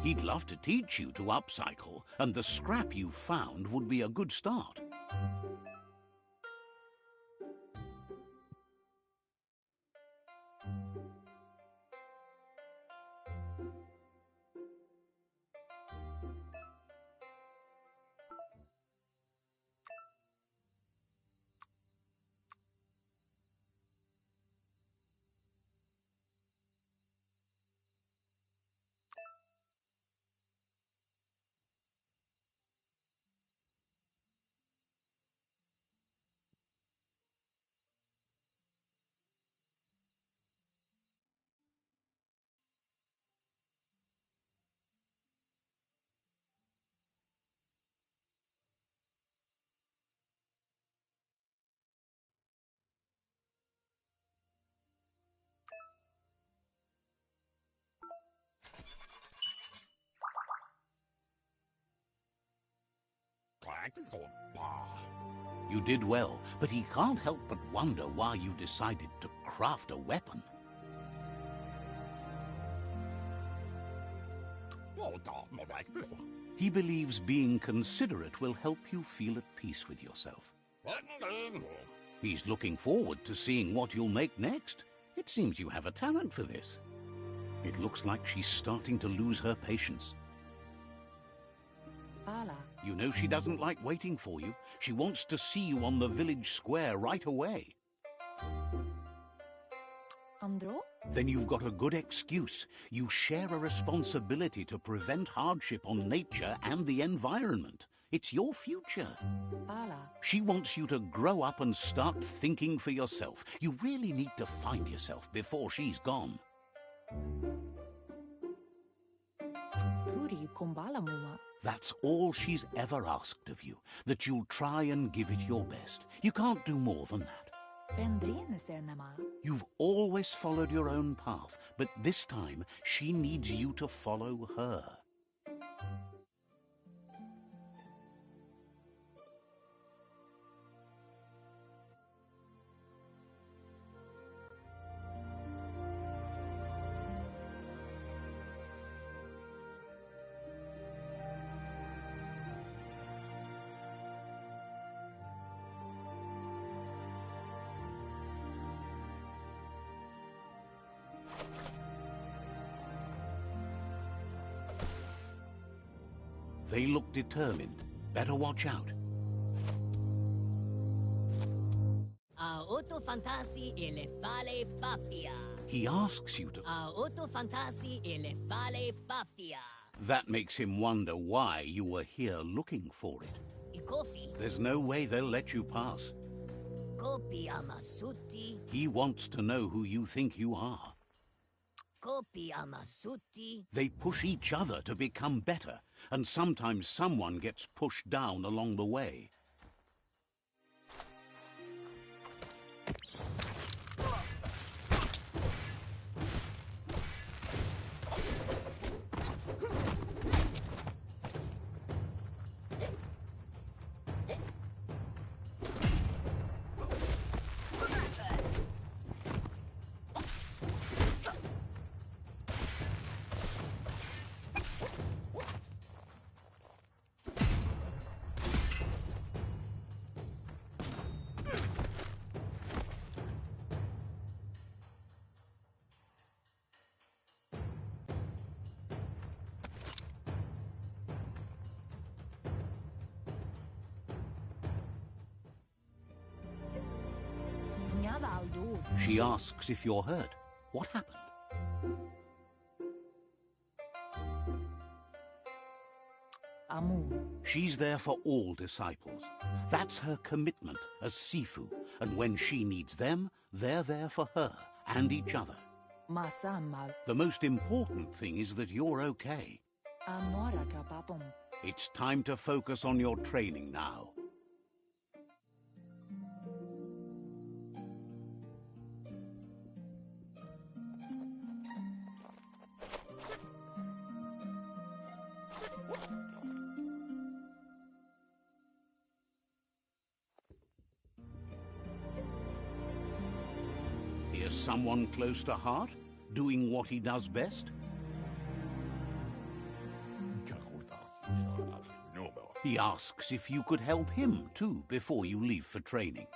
He'd love to teach you to upcycle, and the scrap you found would be a good start. You did well, but he can't help but wonder why you decided to craft a weapon. He believes being considerate will help you feel at peace with yourself. He's looking forward to seeing what you'll make next. It seems you have a talent for this. It looks like she's starting to lose her patience. Ala. You know she doesn't like waiting for you. She wants to see you on the village square right away. Andro? Then you've got a good excuse. You share a responsibility to prevent hardship on nature and the environment. It's your future. Ala. She wants you to grow up and start thinking for yourself. You really need to find yourself before she's gone. Puri kumbala muma. That's all she's ever asked of you, that you'll try and give it your best. You can't do more than that. Pendrin senama. You've always followed your own path, but this time she needs you to follow her. They look determined. Better watch out. Auto fantasi e le fale faffia. He asks you to... Auto fantasi e le fale faffia. That makes him wonder why you were here looking for it. I coffee. There's no way they'll let you pass. Copi amasutti. He wants to know who you think you are. Copi amasutti. They push each other to become better, and sometimes someone gets pushed down along the way. She asks if you're hurt. What happened? Amu. She's there for all disciples. That's her commitment as Sifu. And when she needs them, they're there for her and each other. Masamal. The most important thing is that you're okay. Amora kapapom. It's time to focus on your training now. Here's someone close to heart, doing what he does best. He asks if you could help him, too, before you leave for training.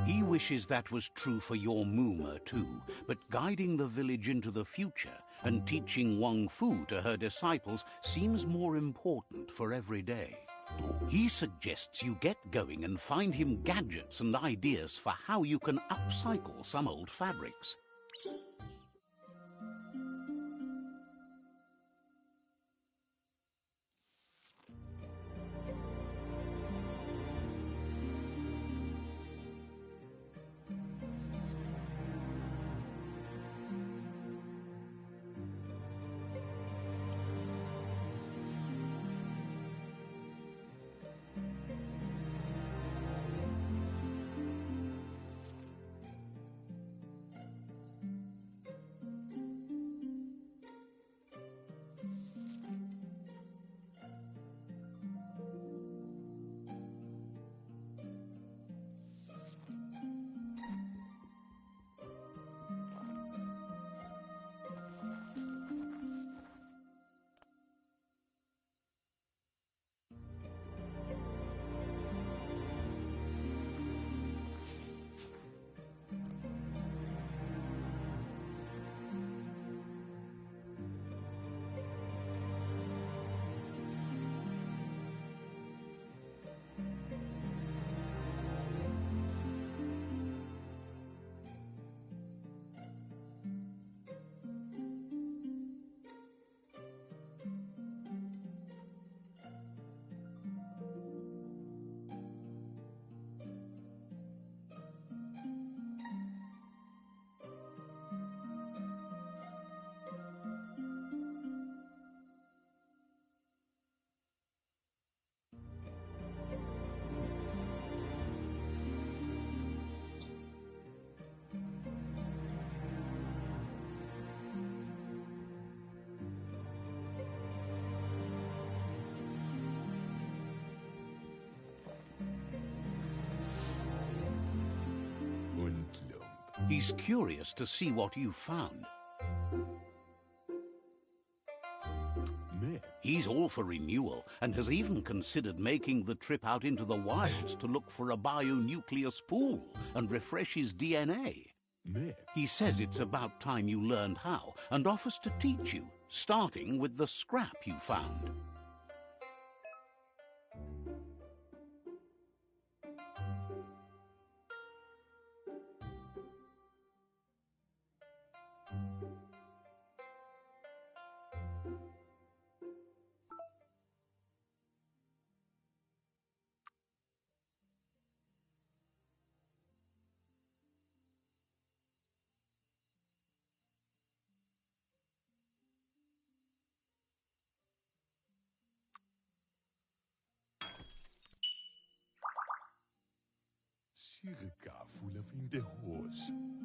He wishes that was true for your Muma, too, but guiding the village into the future and teaching Wang Fu to her disciples seems more important for every day. He suggests you get going and find him gadgets and ideas for how you can upcycle some old fabrics. He's curious to see what you found. He's all for renewal and has even considered making the trip out into the wilds to look for a bionucleus pool and refresh his DNA. He says it's about time you learned how and offers to teach you, starting with the scrap you found.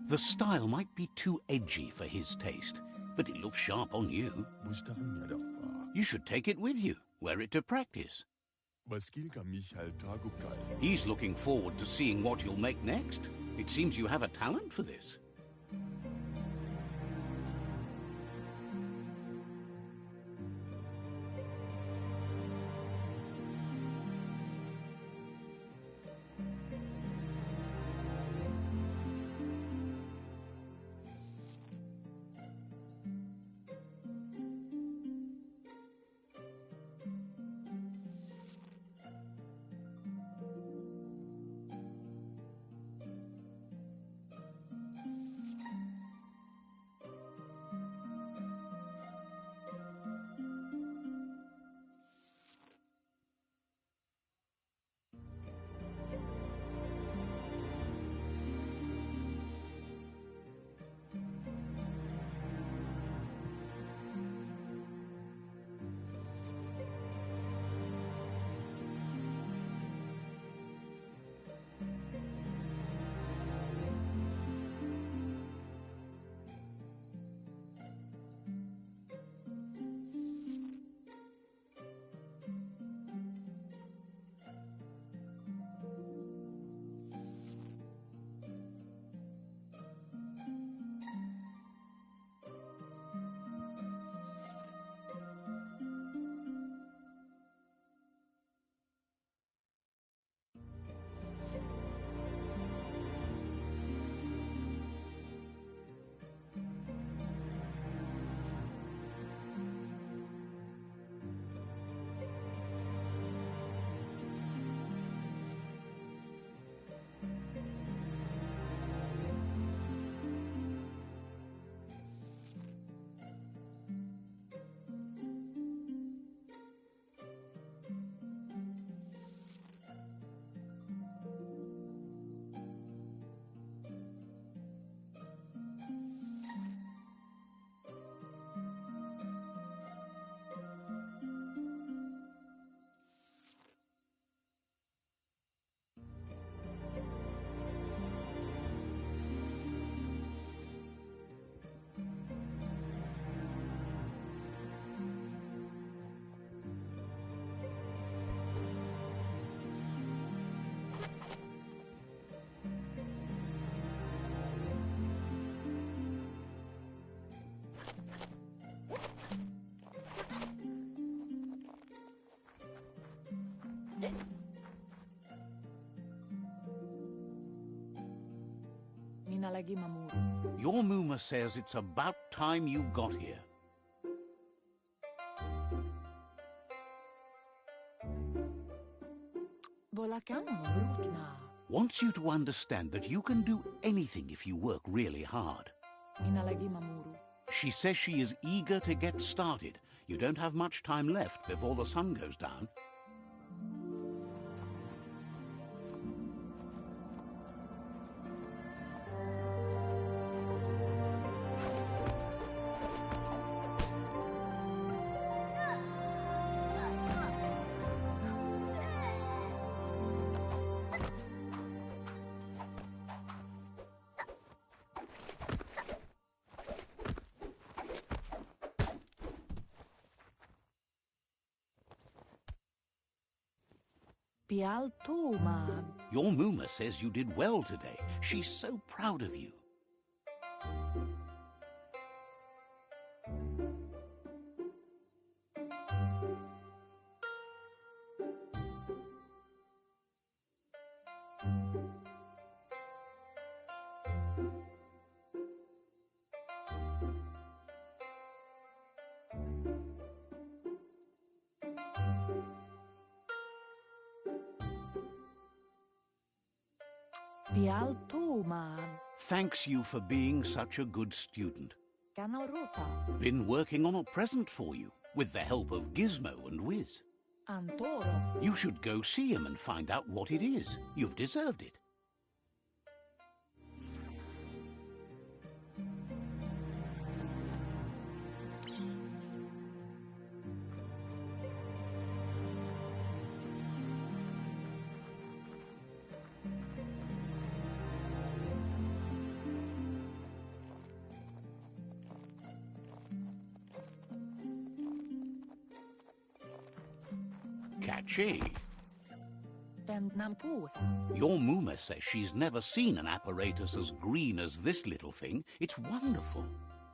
The style might be too edgy for his taste, but it looks sharp on you. You should take it with you, wear it to practice. He's looking forward to seeing what you'll make next. It seems you have a talent for this. lagi mamuru. Your Muma says it's about time you got here. Volakamu no brukna. Wants you to understand that you can do anything if you work really hard. Mina lagi mamuru. She says she is eager to get started. You don't have much time left before the sun goes down. Pial tu ma. Your Muma says you did well today. She's so proud of you. Pial tu ma. Thanks you for being such a good student. Kanaruta. Been working on a present for you, with the help of Gizmo and Wiz. Antoro. You should go see him and find out what it is. You've deserved it. Catchy. Pendnampusa. Your Muma says she's never seen an apparatus as green as this little thing. It's wonderful.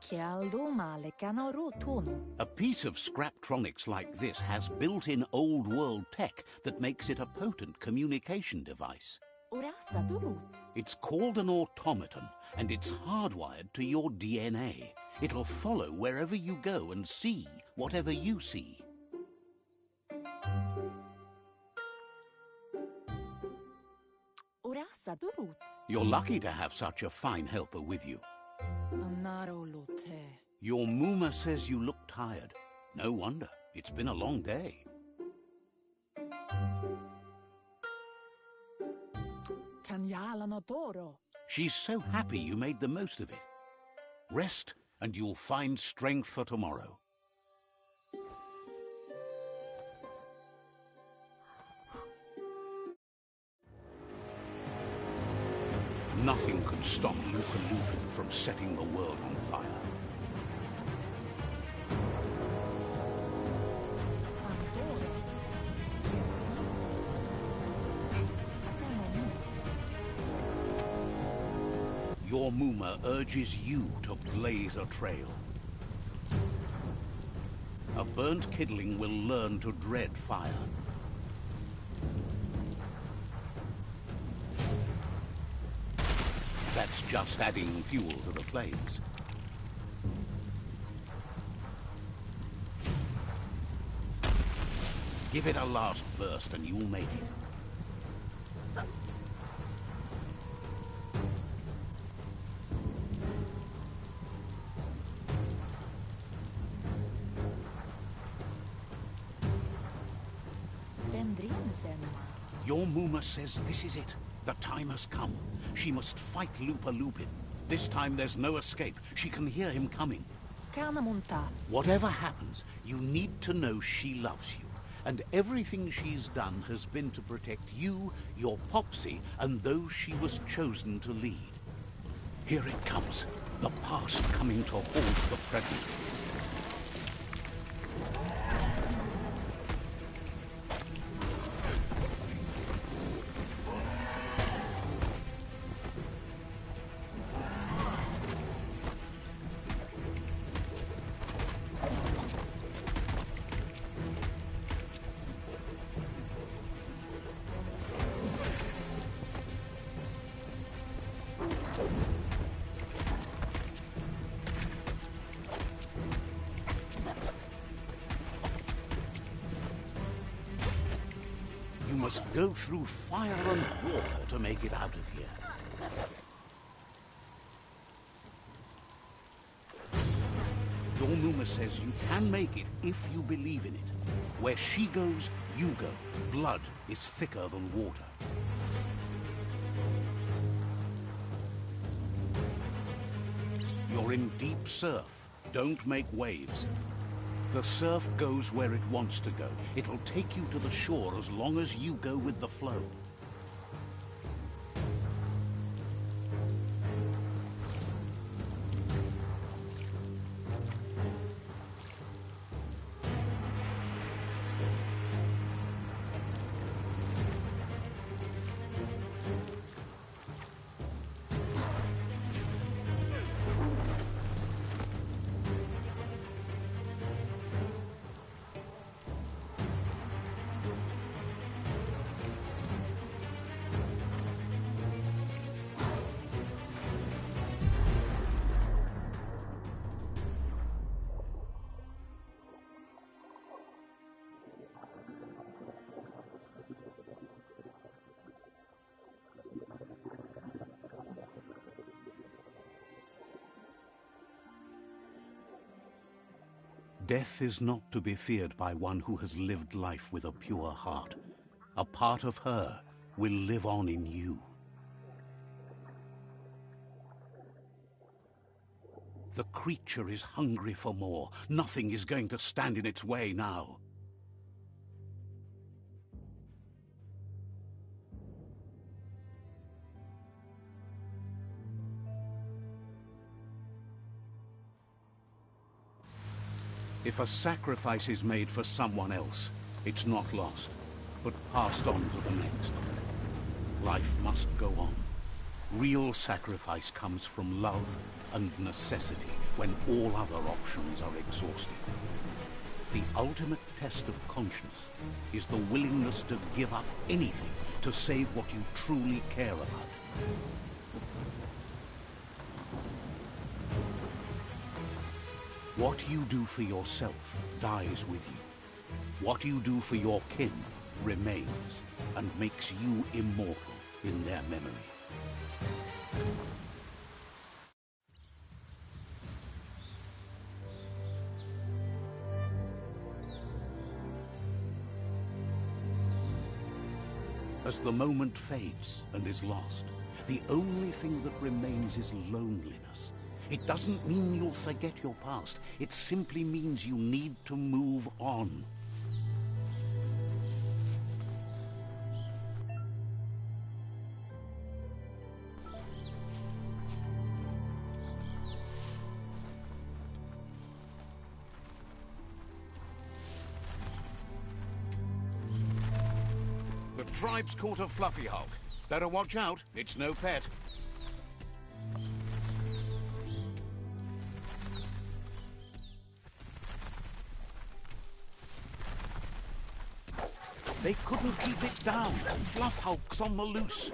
Kialdo male kanarutunu. A piece of Scraptronics like this has built-in old-world tech that makes it a potent communication device. Urasa durut. It's called an automaton, and it's hardwired to your DNA. It'll follow wherever you go and see whatever you see. Urasa durut. You're lucky to have such a fine helper with you. Anaro lote. Your Muma says you look tired. No wonder. It's been a long day. Kanyala no toro. She's so happy you made the most of it. Rest, and you'll find strength for tomorrow. Nothing could stop Lupa Lupin from setting the world on fire. Antoro. Your Muma urges you to blaze a trail. A burnt kidling will learn to dread fire. That's just adding fuel to the flames. Give it a last burst and you'll make it. Your Muma says this is it. The time has come. She must fight Lupa Lupin. This time there's no escape. She can hear him coming. Kanamunta. Whatever happens, you need to know she loves you. And everything she's done has been to protect you, your Popsy, and those she was chosen to lead. Here it comes. The past coming to haunt the present. must go through fire and water to make it out of here. Your Numa says you can make it if you believe in it. Where she goes, you go. Blood is thicker than water. You're in deep surf. Don't make waves. The surf goes where it wants to go. It'll take you to the shore as long as you go with the flow. Death is not to be feared by one who has lived life with a pure heart. A part of her will live on in you. The creature is hungry for more. Nothing is going to stand in its way now. If a sacrifice is made for someone else, it's not lost, but passed on to the next. Life must go on. Real sacrifice comes from love and necessity when all other options are exhausted. The ultimate test of conscience is the willingness to give up anything to save what you truly care about. What you do for yourself dies with you. What you do for your kin remains and makes you immortal in their memory. As the moment fades and is lost, the only thing that remains is loneliness. It doesn't mean you'll forget your past. It simply means you need to move on. The tribe's caught a fluffy hulk. Better watch out, it's no pet. They couldn't keep it down. Fluff hulk's on the loose.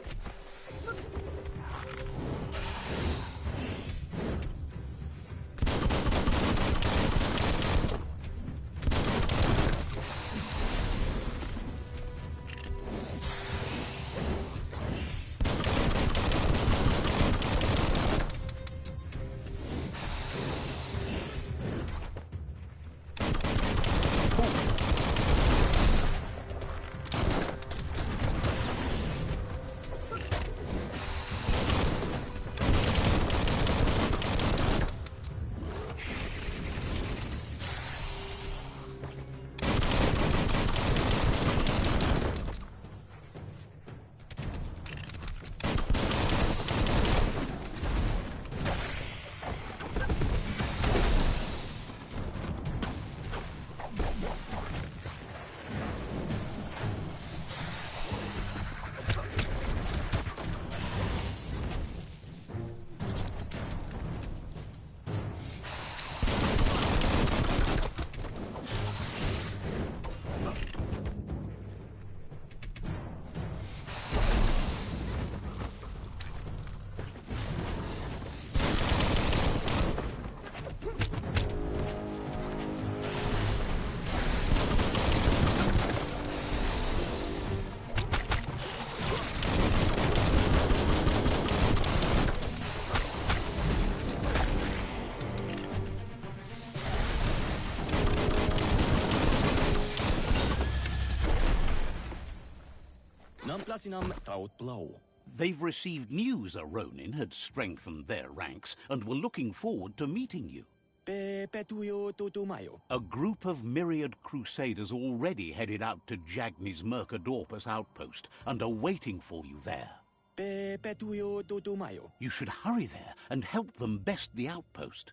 Klasinam taut blau. They've received news a Ronin had strengthened their ranks and were looking forward to meeting you. Pe petuyo tutumayo. A group of myriad crusaders already headed out to Jagni's Mercadorpus outpost and are waiting for you there. Pe petuyo tutumayo. You should hurry there and help them best the outpost.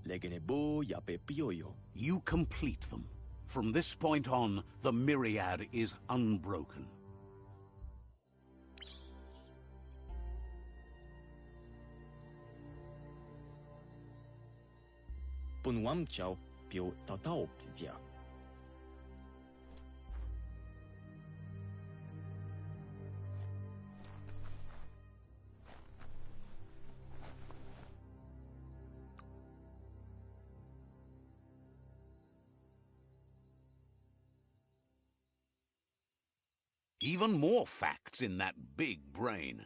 Legene bo ya pe pioyo. You complete them. From this point on, the myriad is unbroken. Punwam chao pio tatao pizia. Even more facts in that big brain.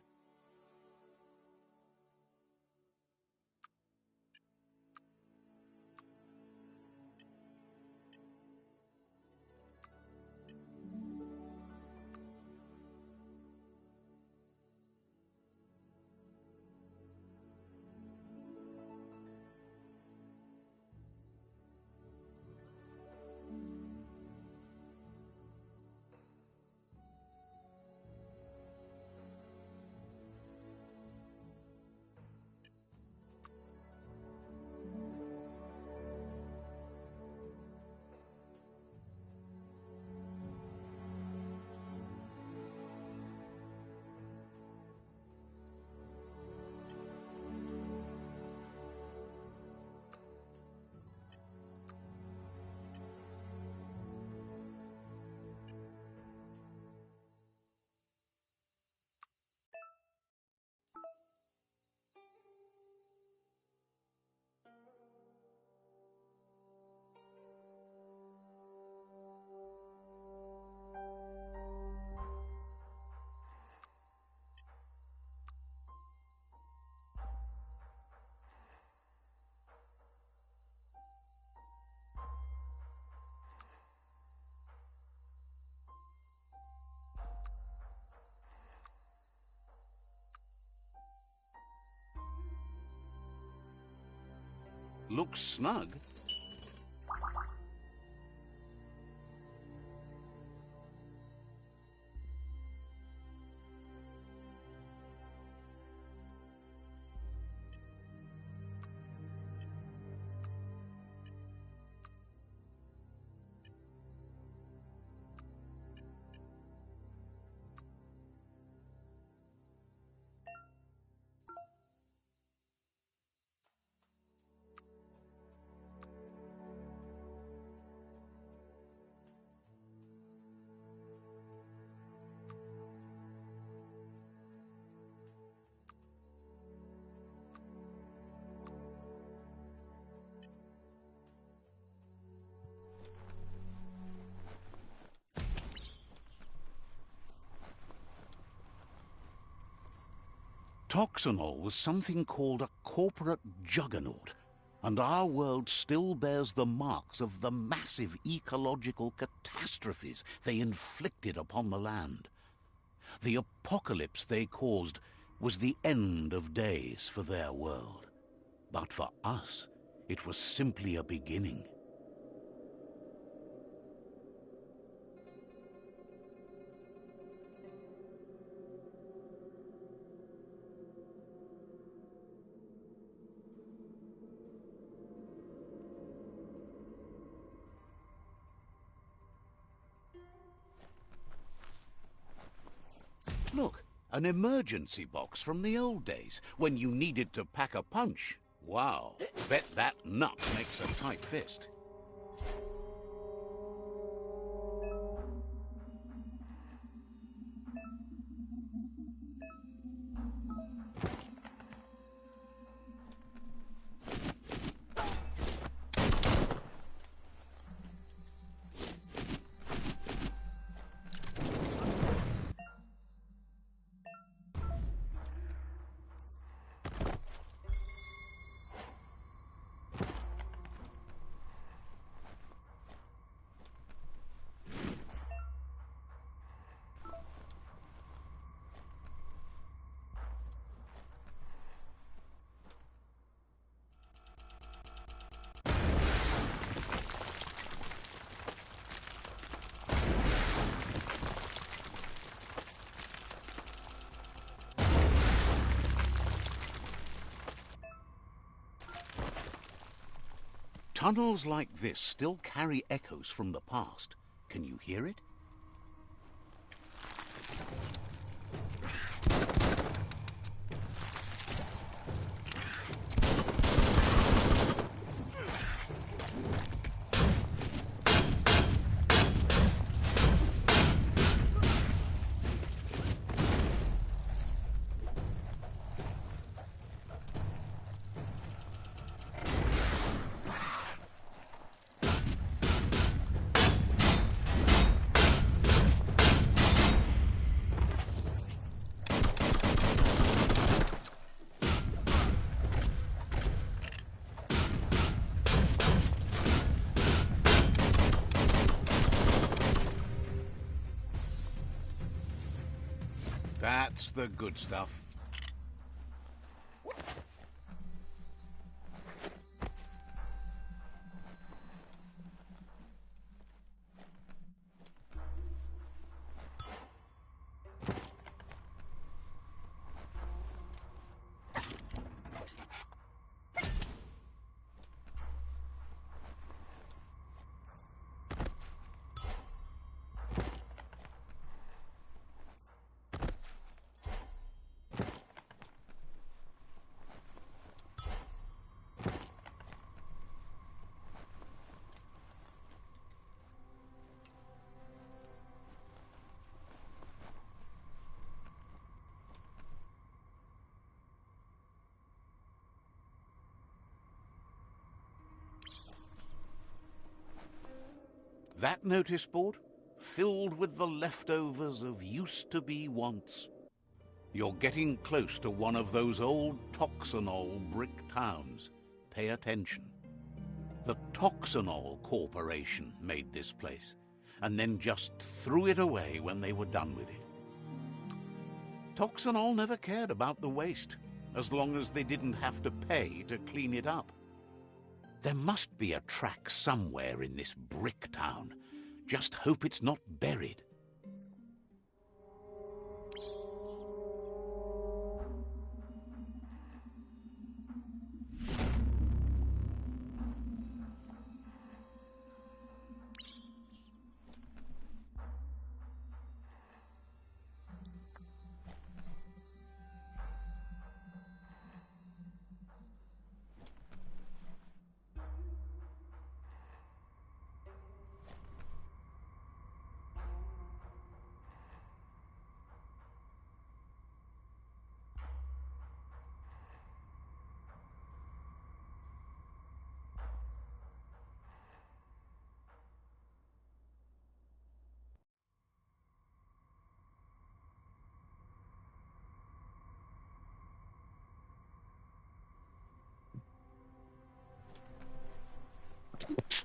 Looks snug. Toxanol was something called a corporate juggernaut, and our world still bears the marks of the massive ecological catastrophes they inflicted upon the land. The apocalypse they caused was the end of days for their world. But for us, it was simply a beginning. Look, an emergency box from the old days, when you needed to pack a punch. Wow, bet that nut makes a tight fist. Tunnels like this still carry echoes from the past. Can you hear it? That's the good stuff. That notice board? Filled with the leftovers of used-to-be wants. You're getting close to one of those old Toxanol brick towns. Pay attention. The Toxanol Corporation made this place, and then just threw it away when they were done with it. Toxanol never cared about the waste, as long as they didn't have to pay to clean it up. There must be a track somewhere in this brick town. Just hope it's not buried.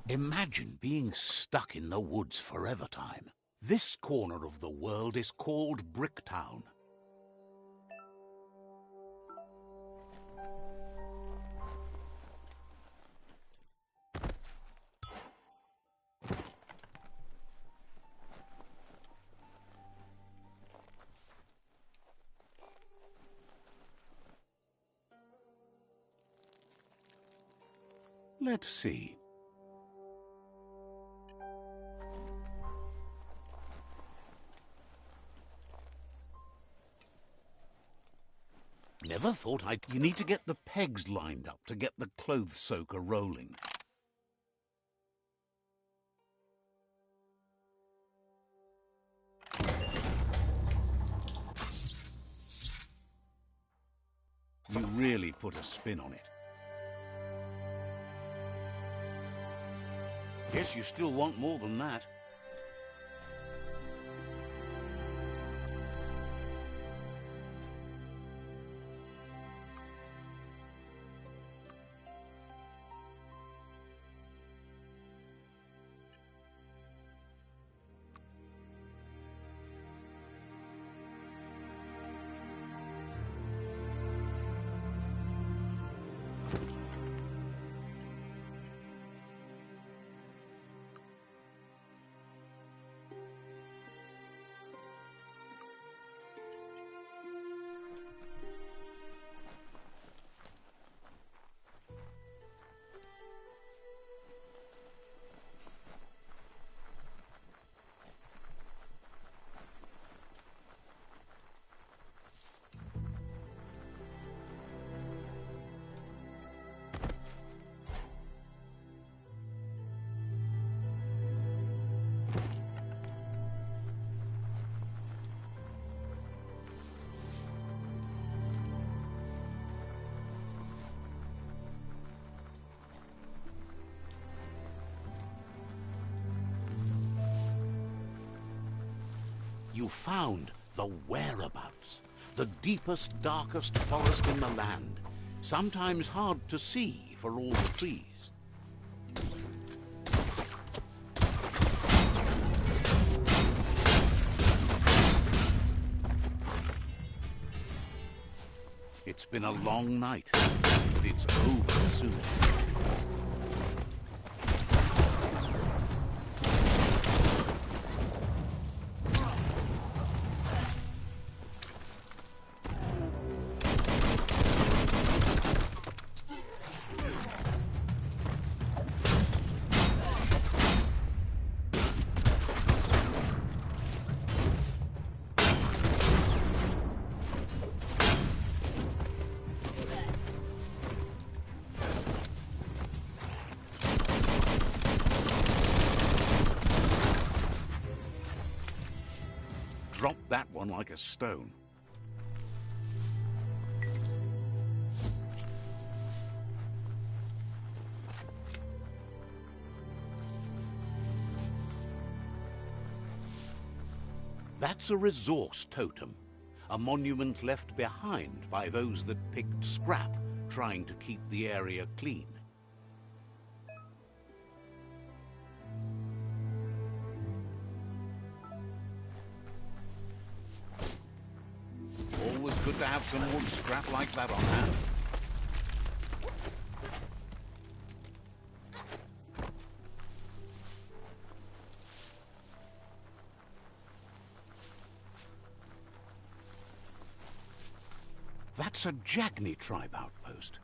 Imagine being stuck in the woods forever time. This corner of the world is called Bricktown. Let's see. Never thought I'd... You need to get the pegs lined up to get the clothes soaker rolling. You really put a spin on it. Guess you still want more than that. You found the whereabouts, the deepest, darkest forest in the land, sometimes hard to see for all the trees. It's been a long night, but it's over soon. Drop that one like a stone. That's a resource totem, a monument left behind by those that picked scrap, trying to keep the area clean. Always good to have some old scrap like that on hand. That's a Jagni tribe outpost.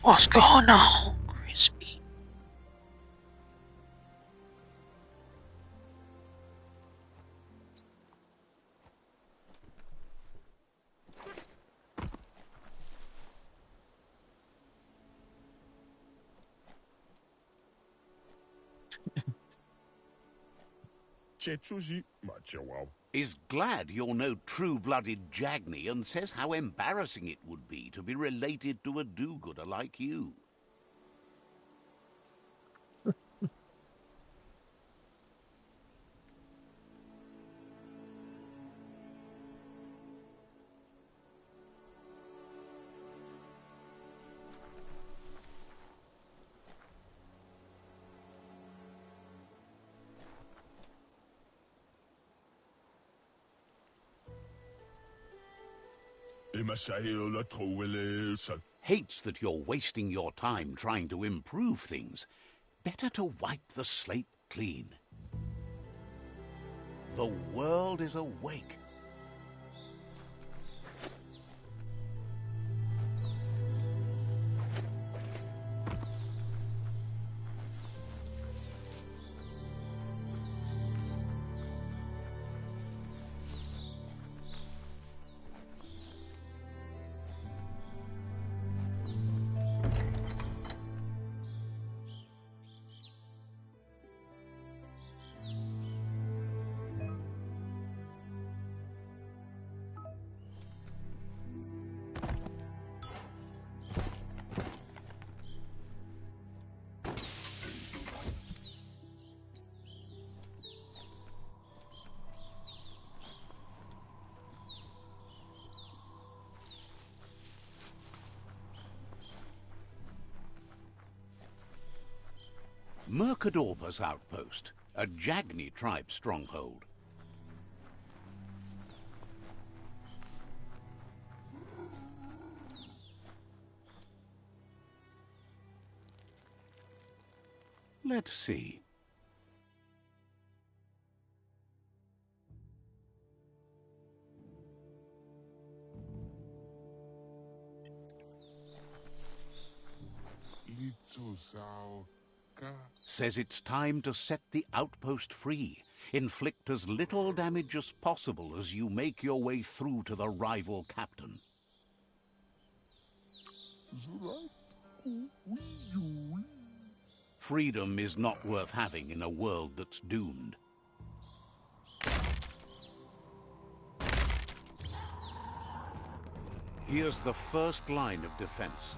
What's going on, Crispy? Is glad you're no true-blooded Jagni and says how embarrassing it would be to be related to a do-gooder like you. Hates that you're wasting your time trying to improve things. Better to wipe the slate clean. The world is awake. Mercadorpa's outpost, a Jagni tribe stronghold. Let's see. Says it's time to set the outpost free. Inflict as little damage as possible as you make your way through to the rival captain. Freedom is not worth having in a world that's doomed. Here's the first line of defense.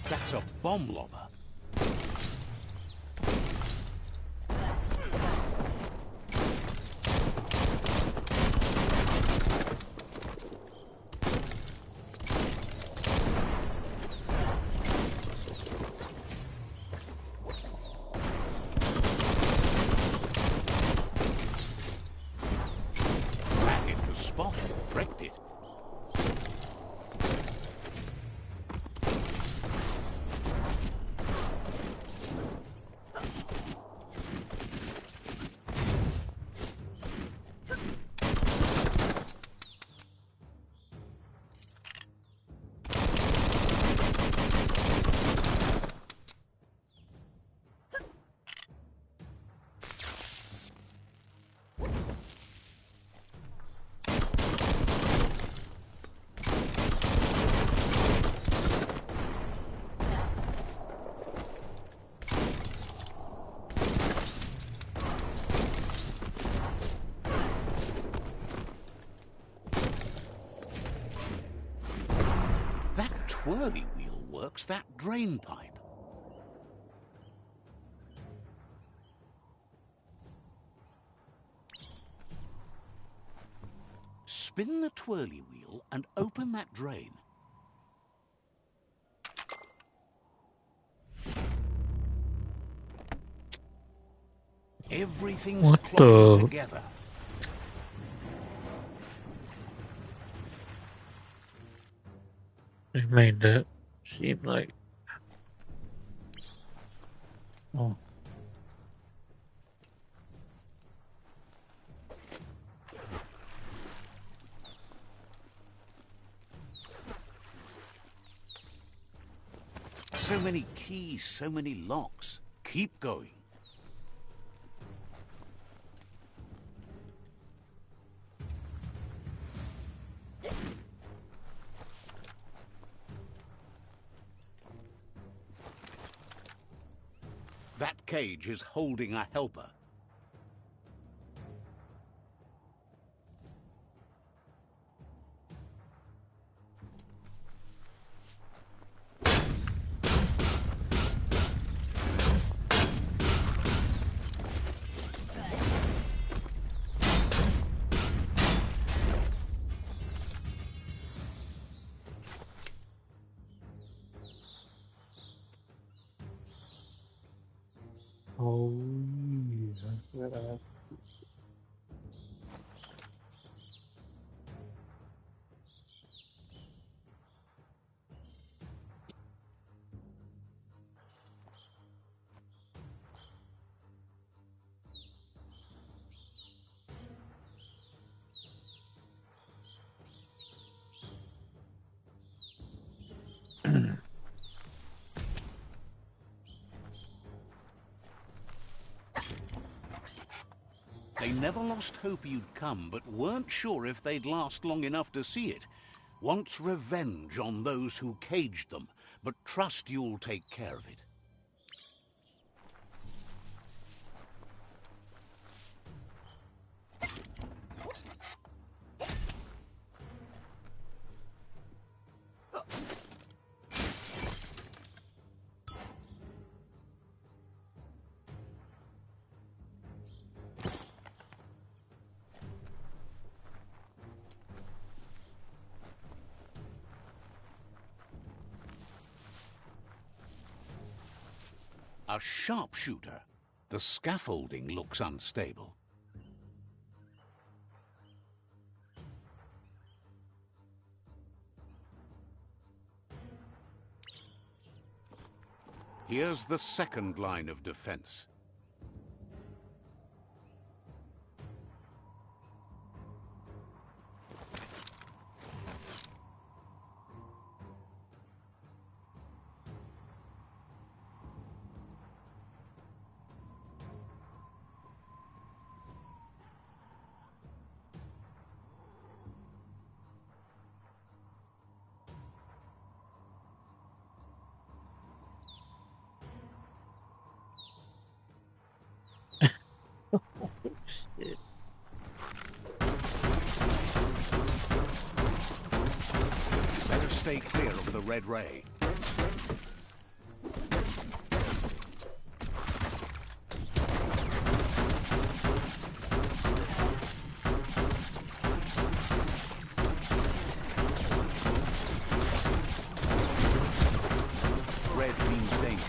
That's a bomb lobber. That hit the spot, wrecked it. Twirly wheel works that drain pipe. Spin the twirly wheel and open that drain. Everything's clocking together. They made that seem like... Oh. So many keys, so many locks. Keep going. That cage is holding a helper. Oh, yeah. never lost hope you'd come, but weren't sure if they'd last long enough to see it. Wants revenge on those who caged them, but trust you'll take care of it. A sharpshooter. The scaffolding looks unstable. Here's the second line of defense. Shit. Better stay clear of the red ray. Red means danger.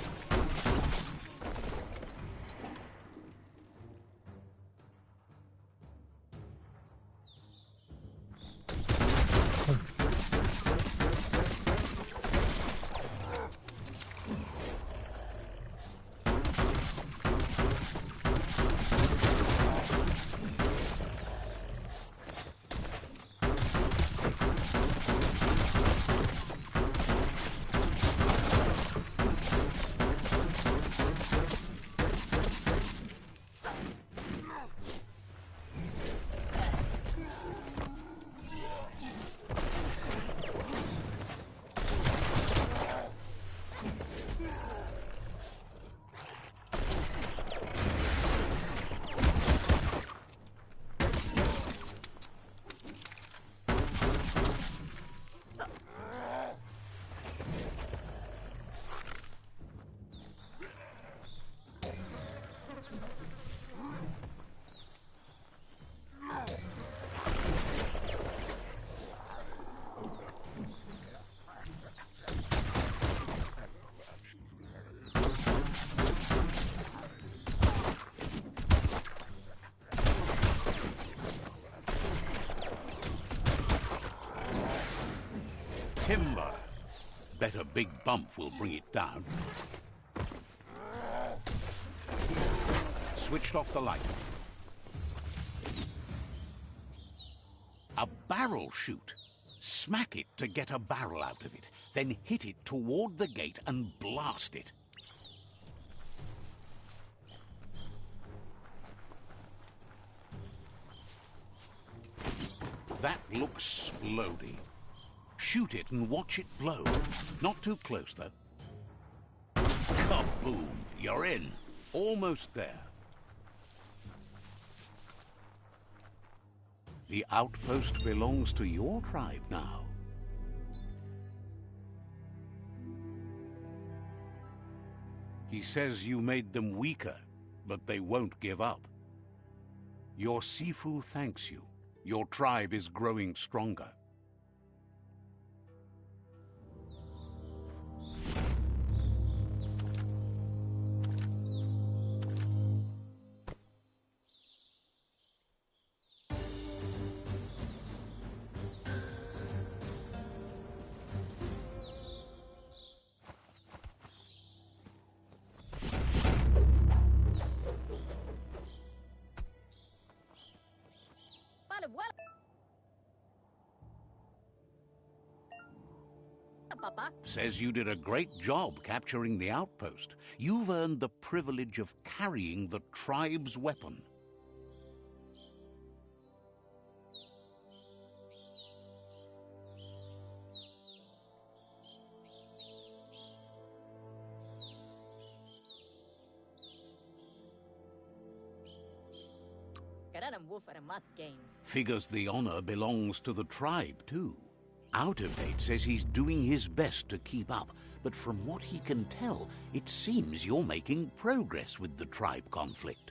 Timber. Bet a big bump will bring it down. Switched off the light. A barrel shoot. Smack it to get a barrel out of it. Then hit it toward the gate and blast it. That looks splody. Shoot it and watch it blow. Not too close, though. Kaboom! You're in. Almost there. The outpost belongs to your tribe now. He says you made them weaker, but they won't give up. Your Sifu thanks you. Your tribe is growing stronger. Says you did a great job capturing the outpost. You've earned the privilege of carrying the tribe's weapon. Geradam woof at a mat game. Figures the honor belongs to the tribe, too. Out of Date says he's doing his best to keep up, but from what he can tell, it seems you're making progress with the tribe conflict.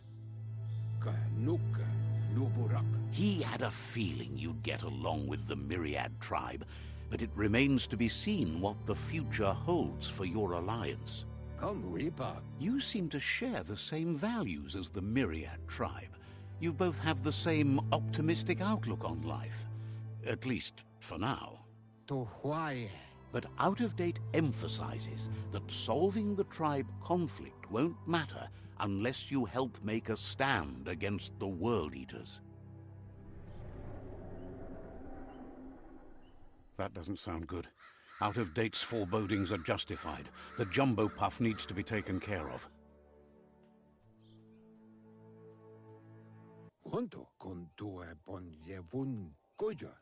He had a feeling you'd get along with the Myriad tribe, but it remains to be seen what the future holds for your alliance. You seem to share the same values as the Myriad tribe. You both have the same optimistic outlook on life. At least, for now. But Out of Date emphasizes that solving the tribe conflict won't matter unless you help make a stand against the World Eaters. That doesn't sound good. Out of Date's forebodings are justified. The Jumbo Puff needs to be taken care of.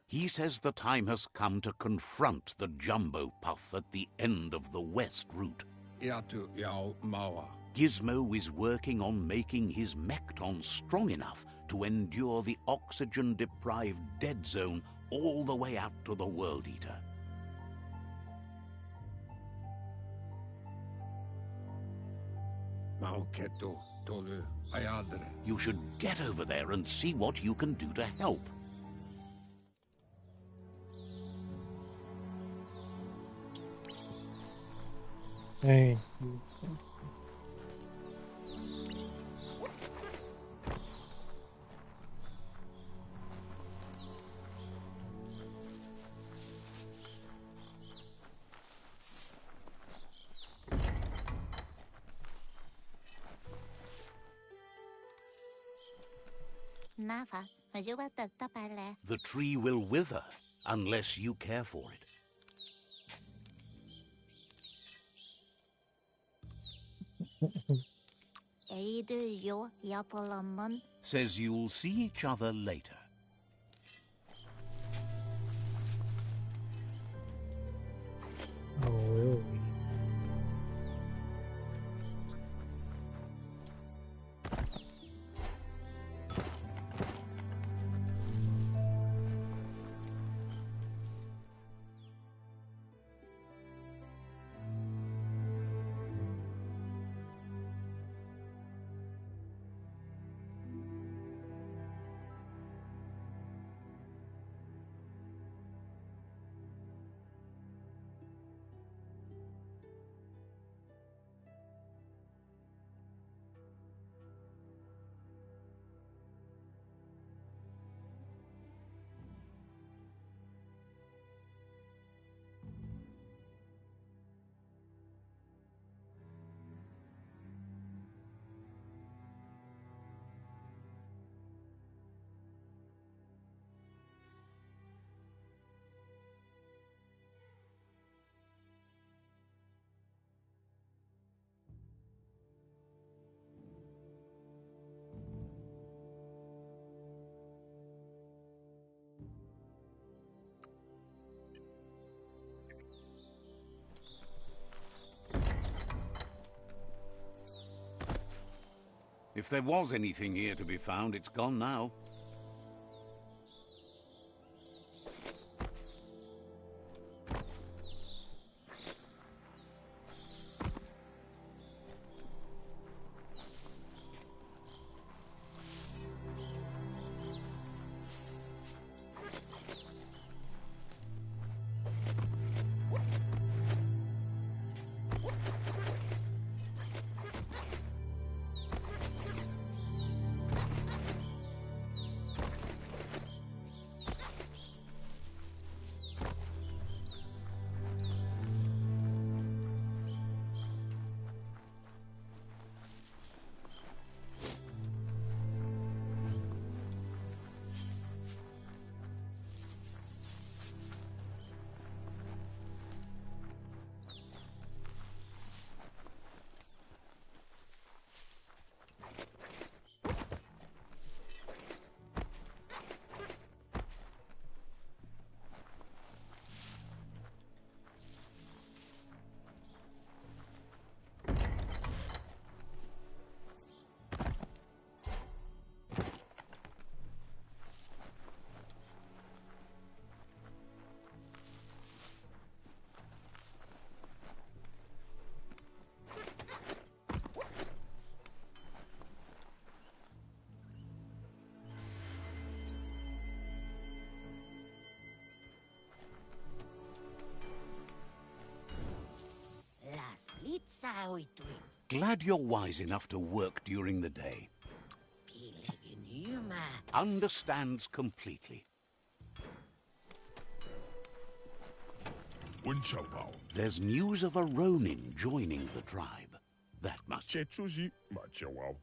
He says the time has come to confront the Jumbo Puff at the end of the West Route. Gizmo is working on making his Mekton strong enough to endure the oxygen-deprived dead zone all the way out to the World Eater. You should get over there and see what you can do to help. Hey. The tree will wither unless you care for it. Says you'll see each other later. Oh, really? If there was anything here to be found, it's gone now. Glad you're wise enough to work during the day. Understands completely. Winchopao. There's news of a Ronin joining the tribe. That must... Chetsuji Machawao.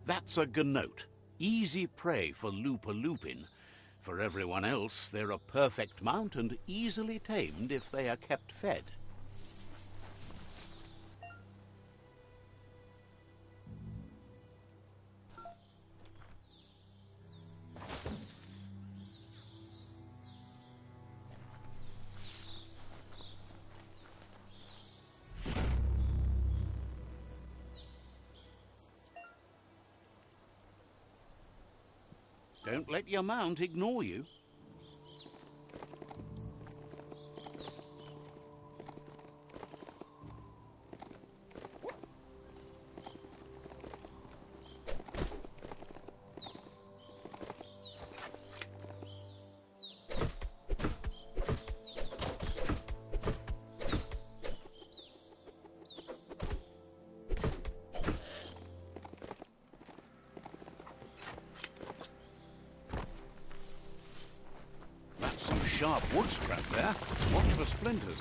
That's a gnote. Easy prey for Lupa Lupin. For everyone else, they're a perfect mount and easily tamed if they are kept fed. Don't let your mount ignore you. Sharp wood scrap there. Watch for splinters.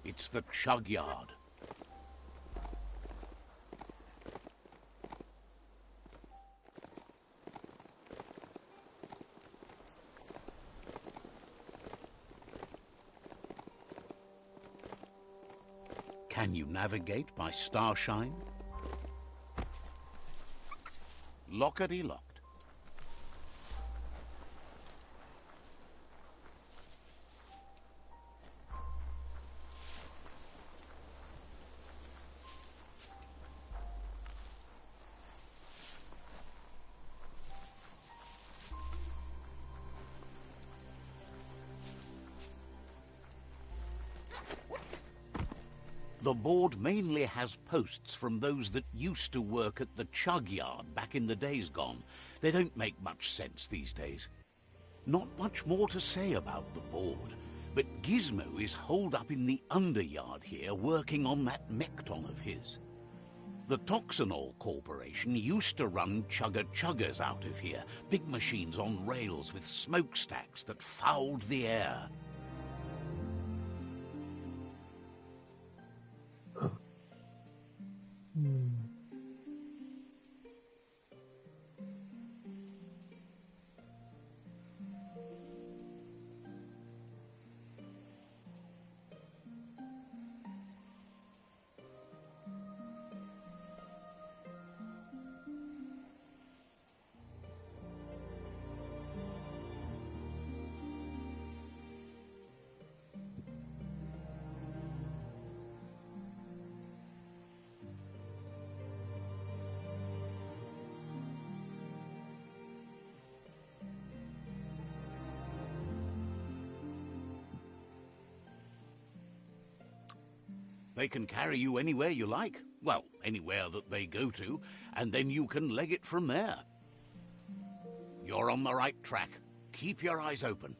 It's the chug yard. Can you navigate by starshine? Lockety-locked. The board mainly has posts from those that used to work at the chug yard back in the days gone. They don't make much sense these days. Not much more to say about the board, but Gizmo is holed up in the underyard here working on that Mekton of his. The Toxanol Corporation used to run chugger-chuggers out of here, big machines on rails with smokestacks that fouled the air. They can carry you anywhere you like. Well, anywhere that they go to, and then you can leg it from there. You're on the right track. Keep your eyes open.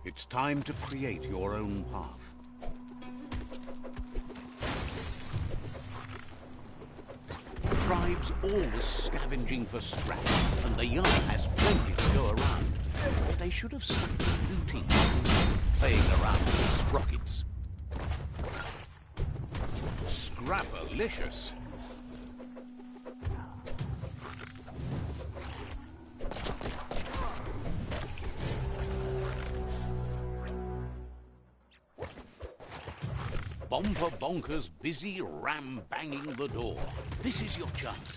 It's time to create your own path. Tribes always scavenging for scrap, and the young has plenty to go around. But they should have stopped looting, playing around with sprockets. Scrapalicious. Bomper Bonkers busy ram-banging the door. This is your chance.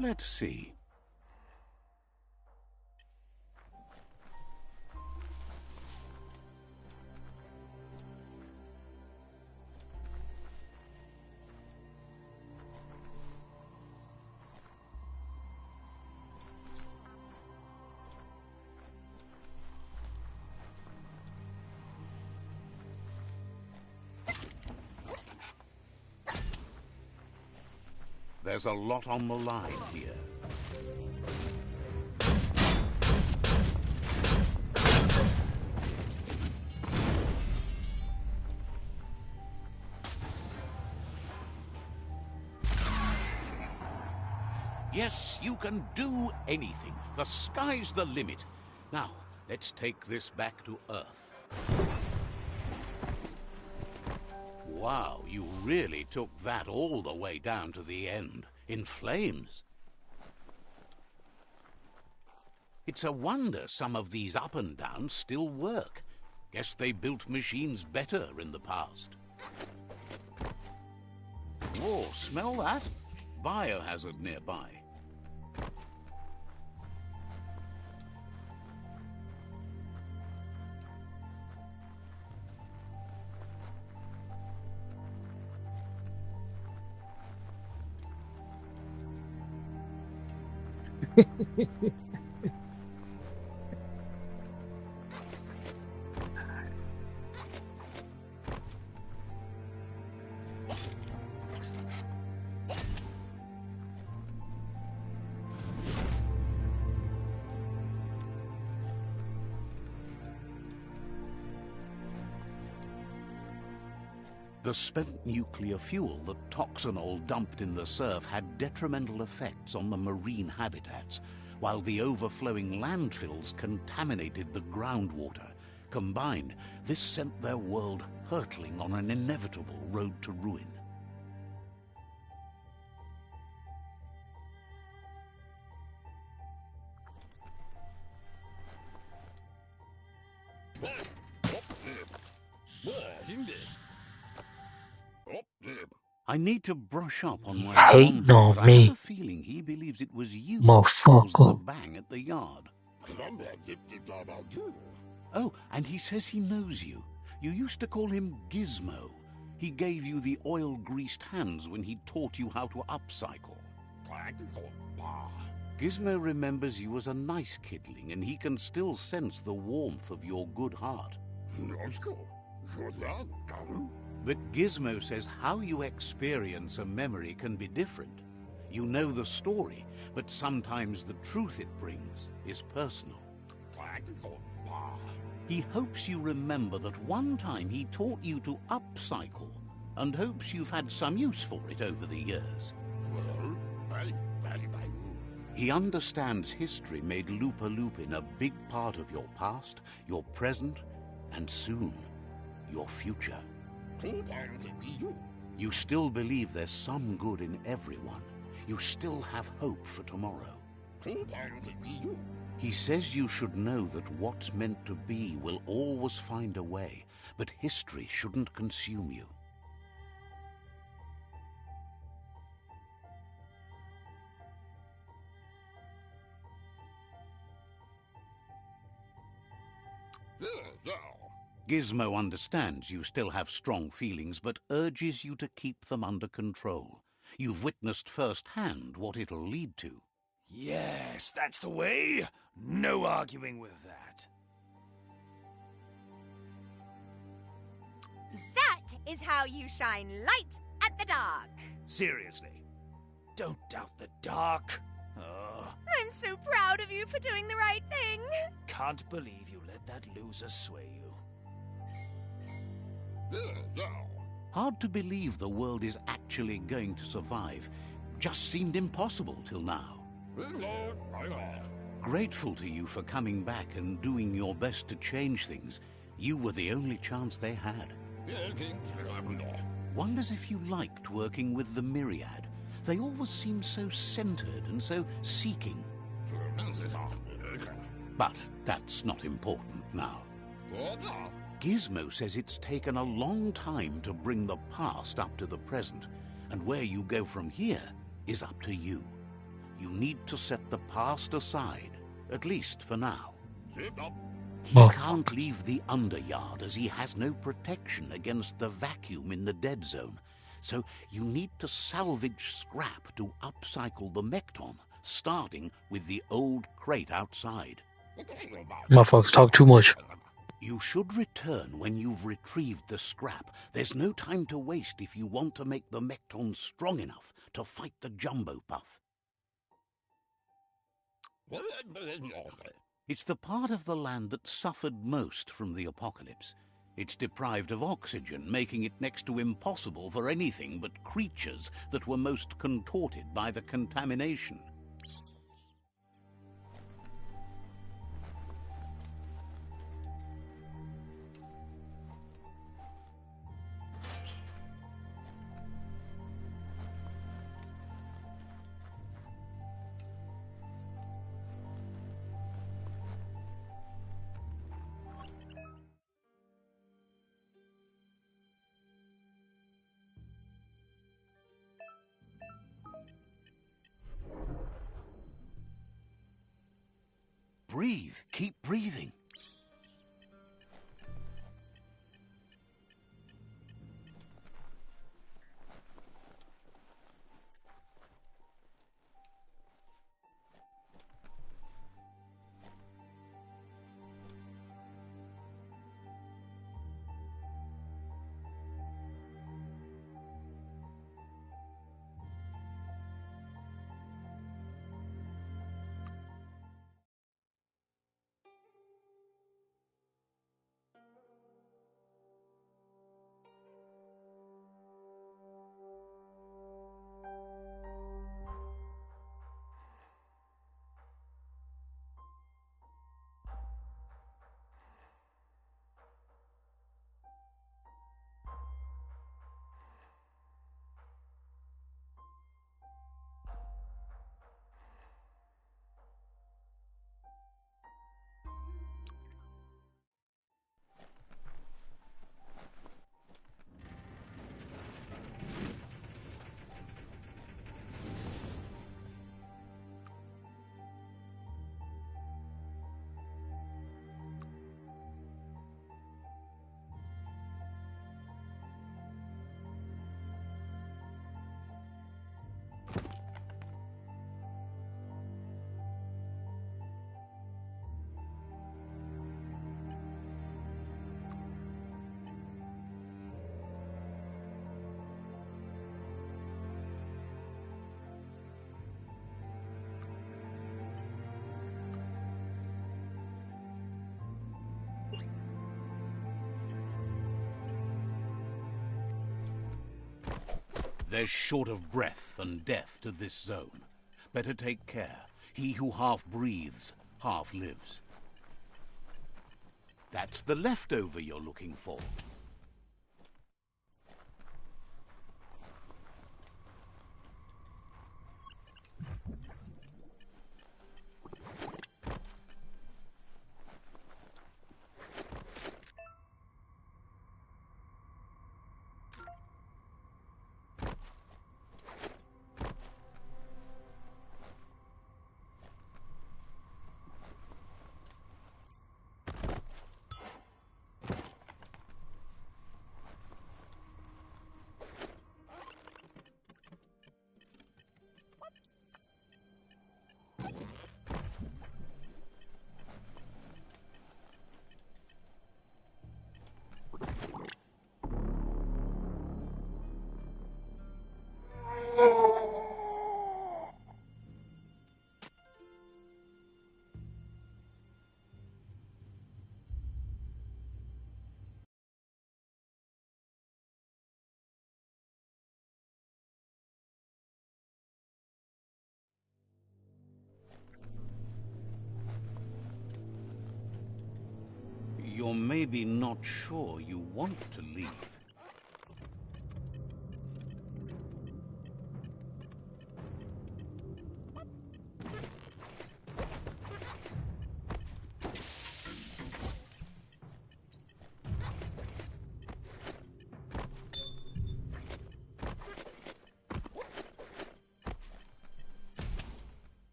Let's see. There's a lot on the line here. Yes, you can do anything. The sky's the limit. Now, let's take this back to Earth. Wow, you really took that all the way down to the end, in flames. It's a wonder some of these up and downs still work. Guess they built machines better in the past. Whoa, smell that? Biohazard nearby. The spent nuclear fuel that Toxanol dumped in the surf had detrimental effects on the marine habitats, while the overflowing landfills contaminated the groundwater. Combined, this sent their world hurtling on an inevitable road to ruin. I need to brush up on my Hate grandpa, on but I me. have a feeling he believes it was you that caused the Motherfucker. bang at the yard. Oh, and he says he knows you. You used to call him Gizmo. He gave you the oil-greased hands when he taught you how to upcycle. Gizmo remembers you as a nice kidling, and he can still sense the warmth of your good heart. But Gizmo says how you experience a memory can be different. You know the story, but sometimes the truth it brings is personal. He hopes you remember that one time he taught you to upcycle, and hopes you've had some use for it over the years. He understands history made Lupa Lupin a big part of your past, your present, and soon, your future. You still believe there's some good in everyone. You still have hope for tomorrow. He says you should know that what's meant to be will always find a way, but history shouldn't consume you. Gizmo understands you still have strong feelings, but urges you to keep them under control. You've witnessed firsthand what it'll lead to. Yes, that's the way. No arguing with that. That is how you shine light at the dark. Seriously, don't doubt the dark. Oh, I'm so proud of you for doing the right thing. can't believe you let that loser sway you. Hard to believe the world is actually going to survive. Just seemed impossible till now. Grateful to you for coming back and doing your best to change things. You were the only chance they had. Wonders if you liked working with the Myriad. They always seemed so centered and so seeking. But that's not important now. Gizmo says it's taken a long time to bring the past up to the present, and where you go from here is up to you. You need to set the past aside, at least for now. He can't leave the Underyard as he has no protection against the vacuum in the dead zone, so you need to salvage scrap to upcycle the Mekton, starting with the old crate outside. Motherfuckers talk too much. You should return when you've retrieved the scrap. There's no time to waste if you want to make the Mekton strong enough to fight the Jumbo Puff. It's the part of the land that suffered most from the apocalypse. It's deprived of oxygen, making it next to impossible for anything but creatures that were most contorted by the contamination. Breathe. Keep breathing. There's short of breath and death to this zone. Better take care. He who half breathes, half lives. That's the leftover you're looking for. You're maybe not sure you want to leave.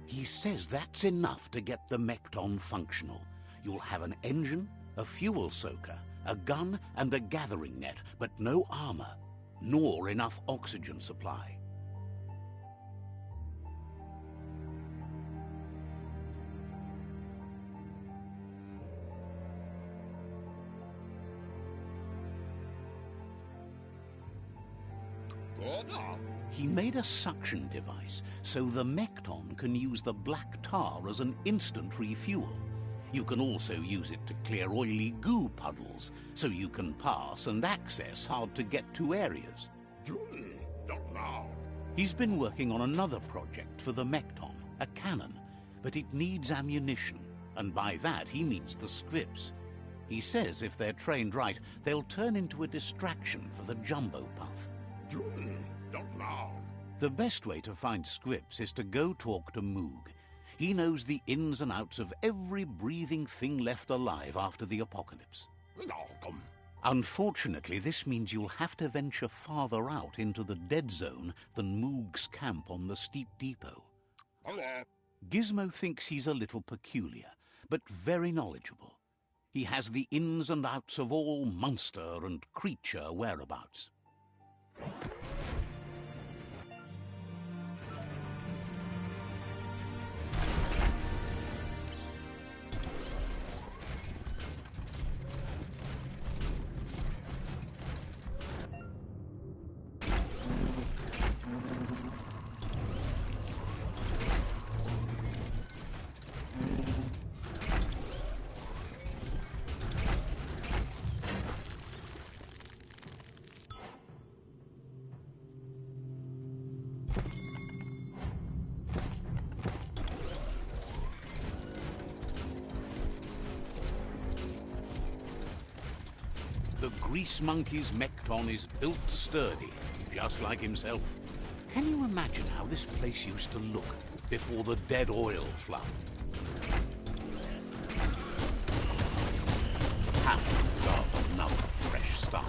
He says that's enough to get the Mekton functional. You'll have an engine, a fuel soaker, a gun and a gathering net, but no armor, nor enough oxygen supply. He made a suction device so the Mekton can use the black tar as an instant refuel. You can also use it to clear oily goo puddles, so you can pass and access hard-to-get-to areas. He's been working on another project for the Mekton, a cannon, but it needs ammunition, and by that he means the scripts. He says if they're trained right, they'll turn into a distraction for the Jumbo Puff. The best way to find scripts is to go talk to Moog. He knows the ins and outs of every breathing thing left alive after the apocalypse. Unfortunately, this means you'll have to venture farther out into the dead zone than Moog's camp on the Steep Depot. Gizmo thinks he's a little peculiar, but very knowledgeable. He has the ins and outs of all monster and creature whereabouts. The Grease Monkey's Mekton is built sturdy, just like himself. Can you imagine how this place used to look before the dead oil flood? Have to love another fresh start.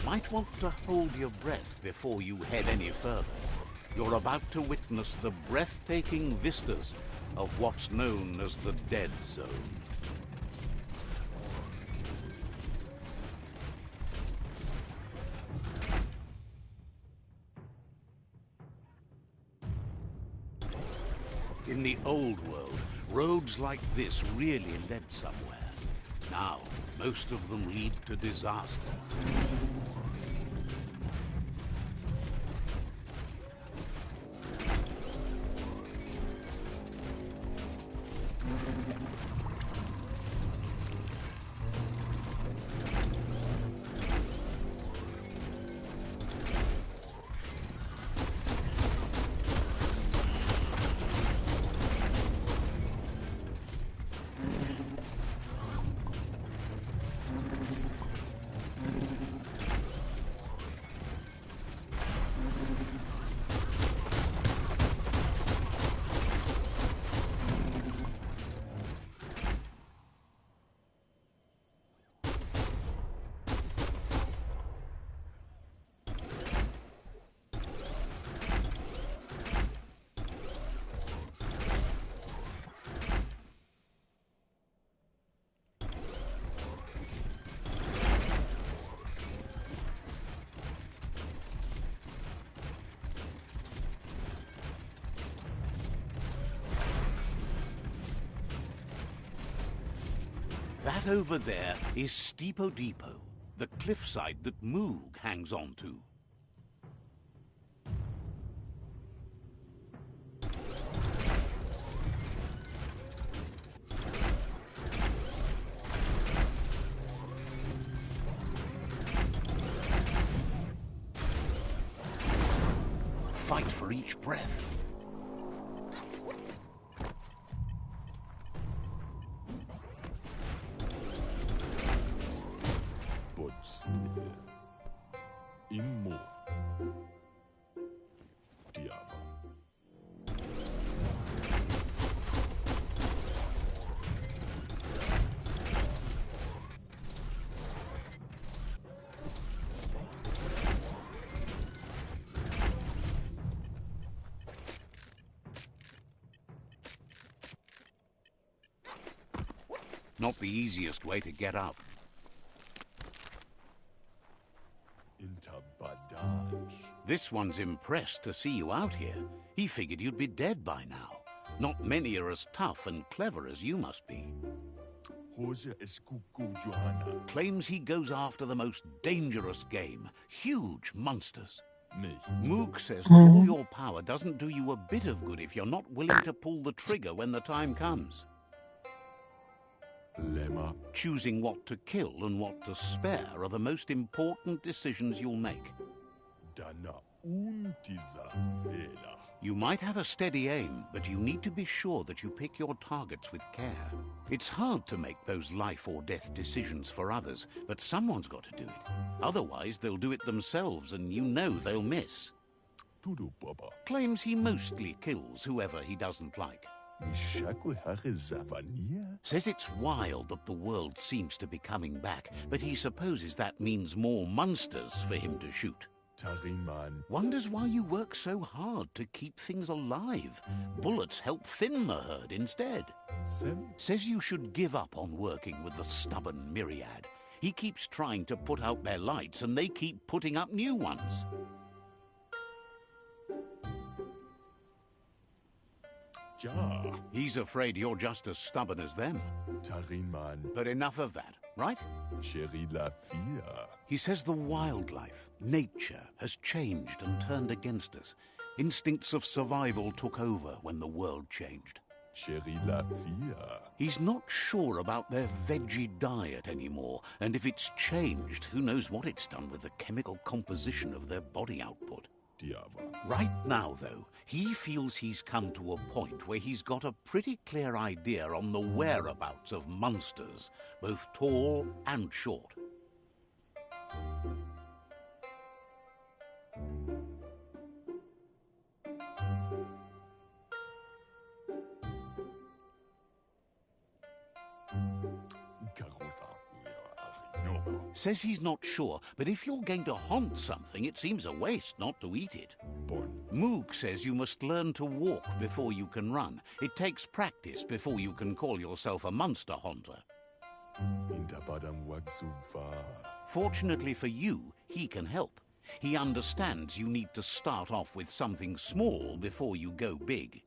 Might want to hold your breath before you head any further. You're about to witness the breathtaking vistas of what's known as the Dead Zone. In the old world, roads like this really led somewhere. Now, most of them lead to disaster. That over there is Steepo Depot, the cliffside that Moog hangs on to. Fight for each breath. Immo. Diava. Not the easiest way to get up. This one's impressed to see you out here. He figured you'd be dead by now. Not many are as tough and clever as you must be. Claims he goes after the most dangerous game, huge monsters. Moog says that all your power doesn't do you a bit of good if you're not willing to pull the trigger when the time comes. Choosing what to kill and what to spare are the most important decisions you'll make. You might have a steady aim, but you need to be sure that you pick your targets with care. It's hard to make those life or death decisions for others, but someone's got to do it. Otherwise, they'll do it themselves, and you know they'll miss. Claims he mostly kills whoever he doesn't like. Says it's wild that the world seems to be coming back, but he supposes that means more monsters for him to shoot. Wonders why you work so hard to keep things alive. Bullets help thin the herd instead. Says you should give up on working with the stubborn myriad. He keeps trying to put out their lights and they keep putting up new ones. He's afraid you're just as stubborn as them. But enough of that, right? He says the wildlife, nature, has changed and turned against us. Instincts of survival took over when the world changed. He's not sure about their veggie diet anymore, and if it's changed, who knows what it's done with the chemical composition of their body output. Right now, though, he feels he's come to a point where he's got a pretty clear idea on the whereabouts of monsters, both tall and short. Says he's not sure, but if you're going to haunt something, it seems a waste not to eat it. Moog says you must learn to walk before you can run. It takes practice before you can call yourself a monster hunter. Fortunately for you, he can help. He understands you need to start off with something small before you go big.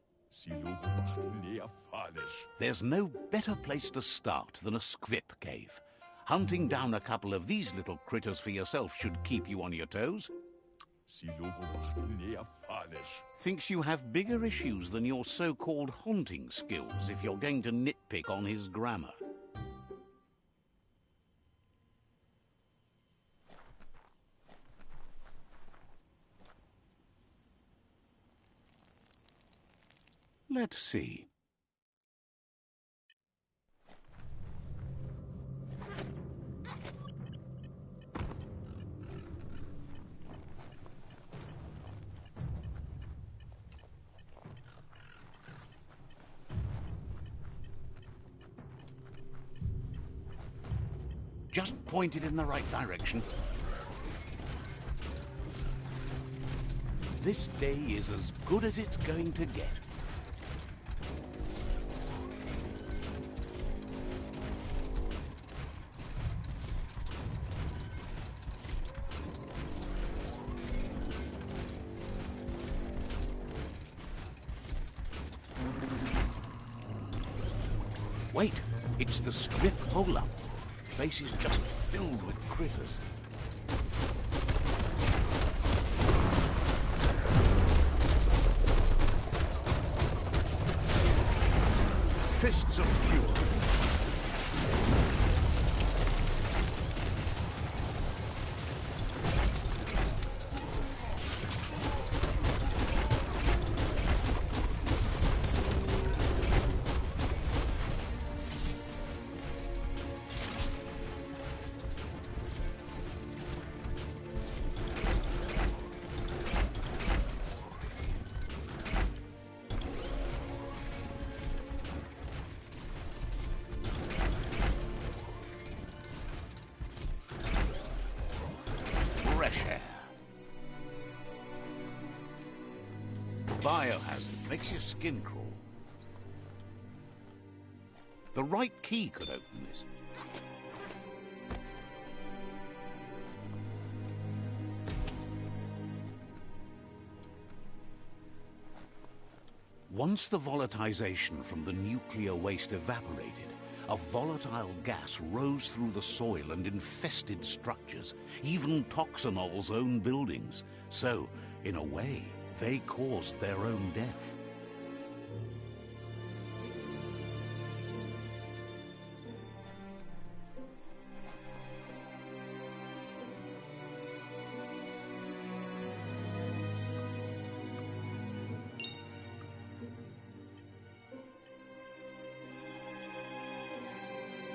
There's no better place to start than a squip cave. Hunting down a couple of these little critters for yourself should keep you on your toes. Thinks you have bigger issues than your so-called haunting skills if you're going to nitpick on his grammar. Let's see. Just point it in the right direction. This day is as good as it's going to get. Wait, it's the strip hole-up. The place is just filled with critters. Fists of fury. Fresh air. Biohazard makes your skin crawl. The right key could open this. Once the volatilization from the nuclear waste evaporated, a volatile gas rose through the soil and infested structures, even Toxanol's own buildings. So, in a way, they caused their own death.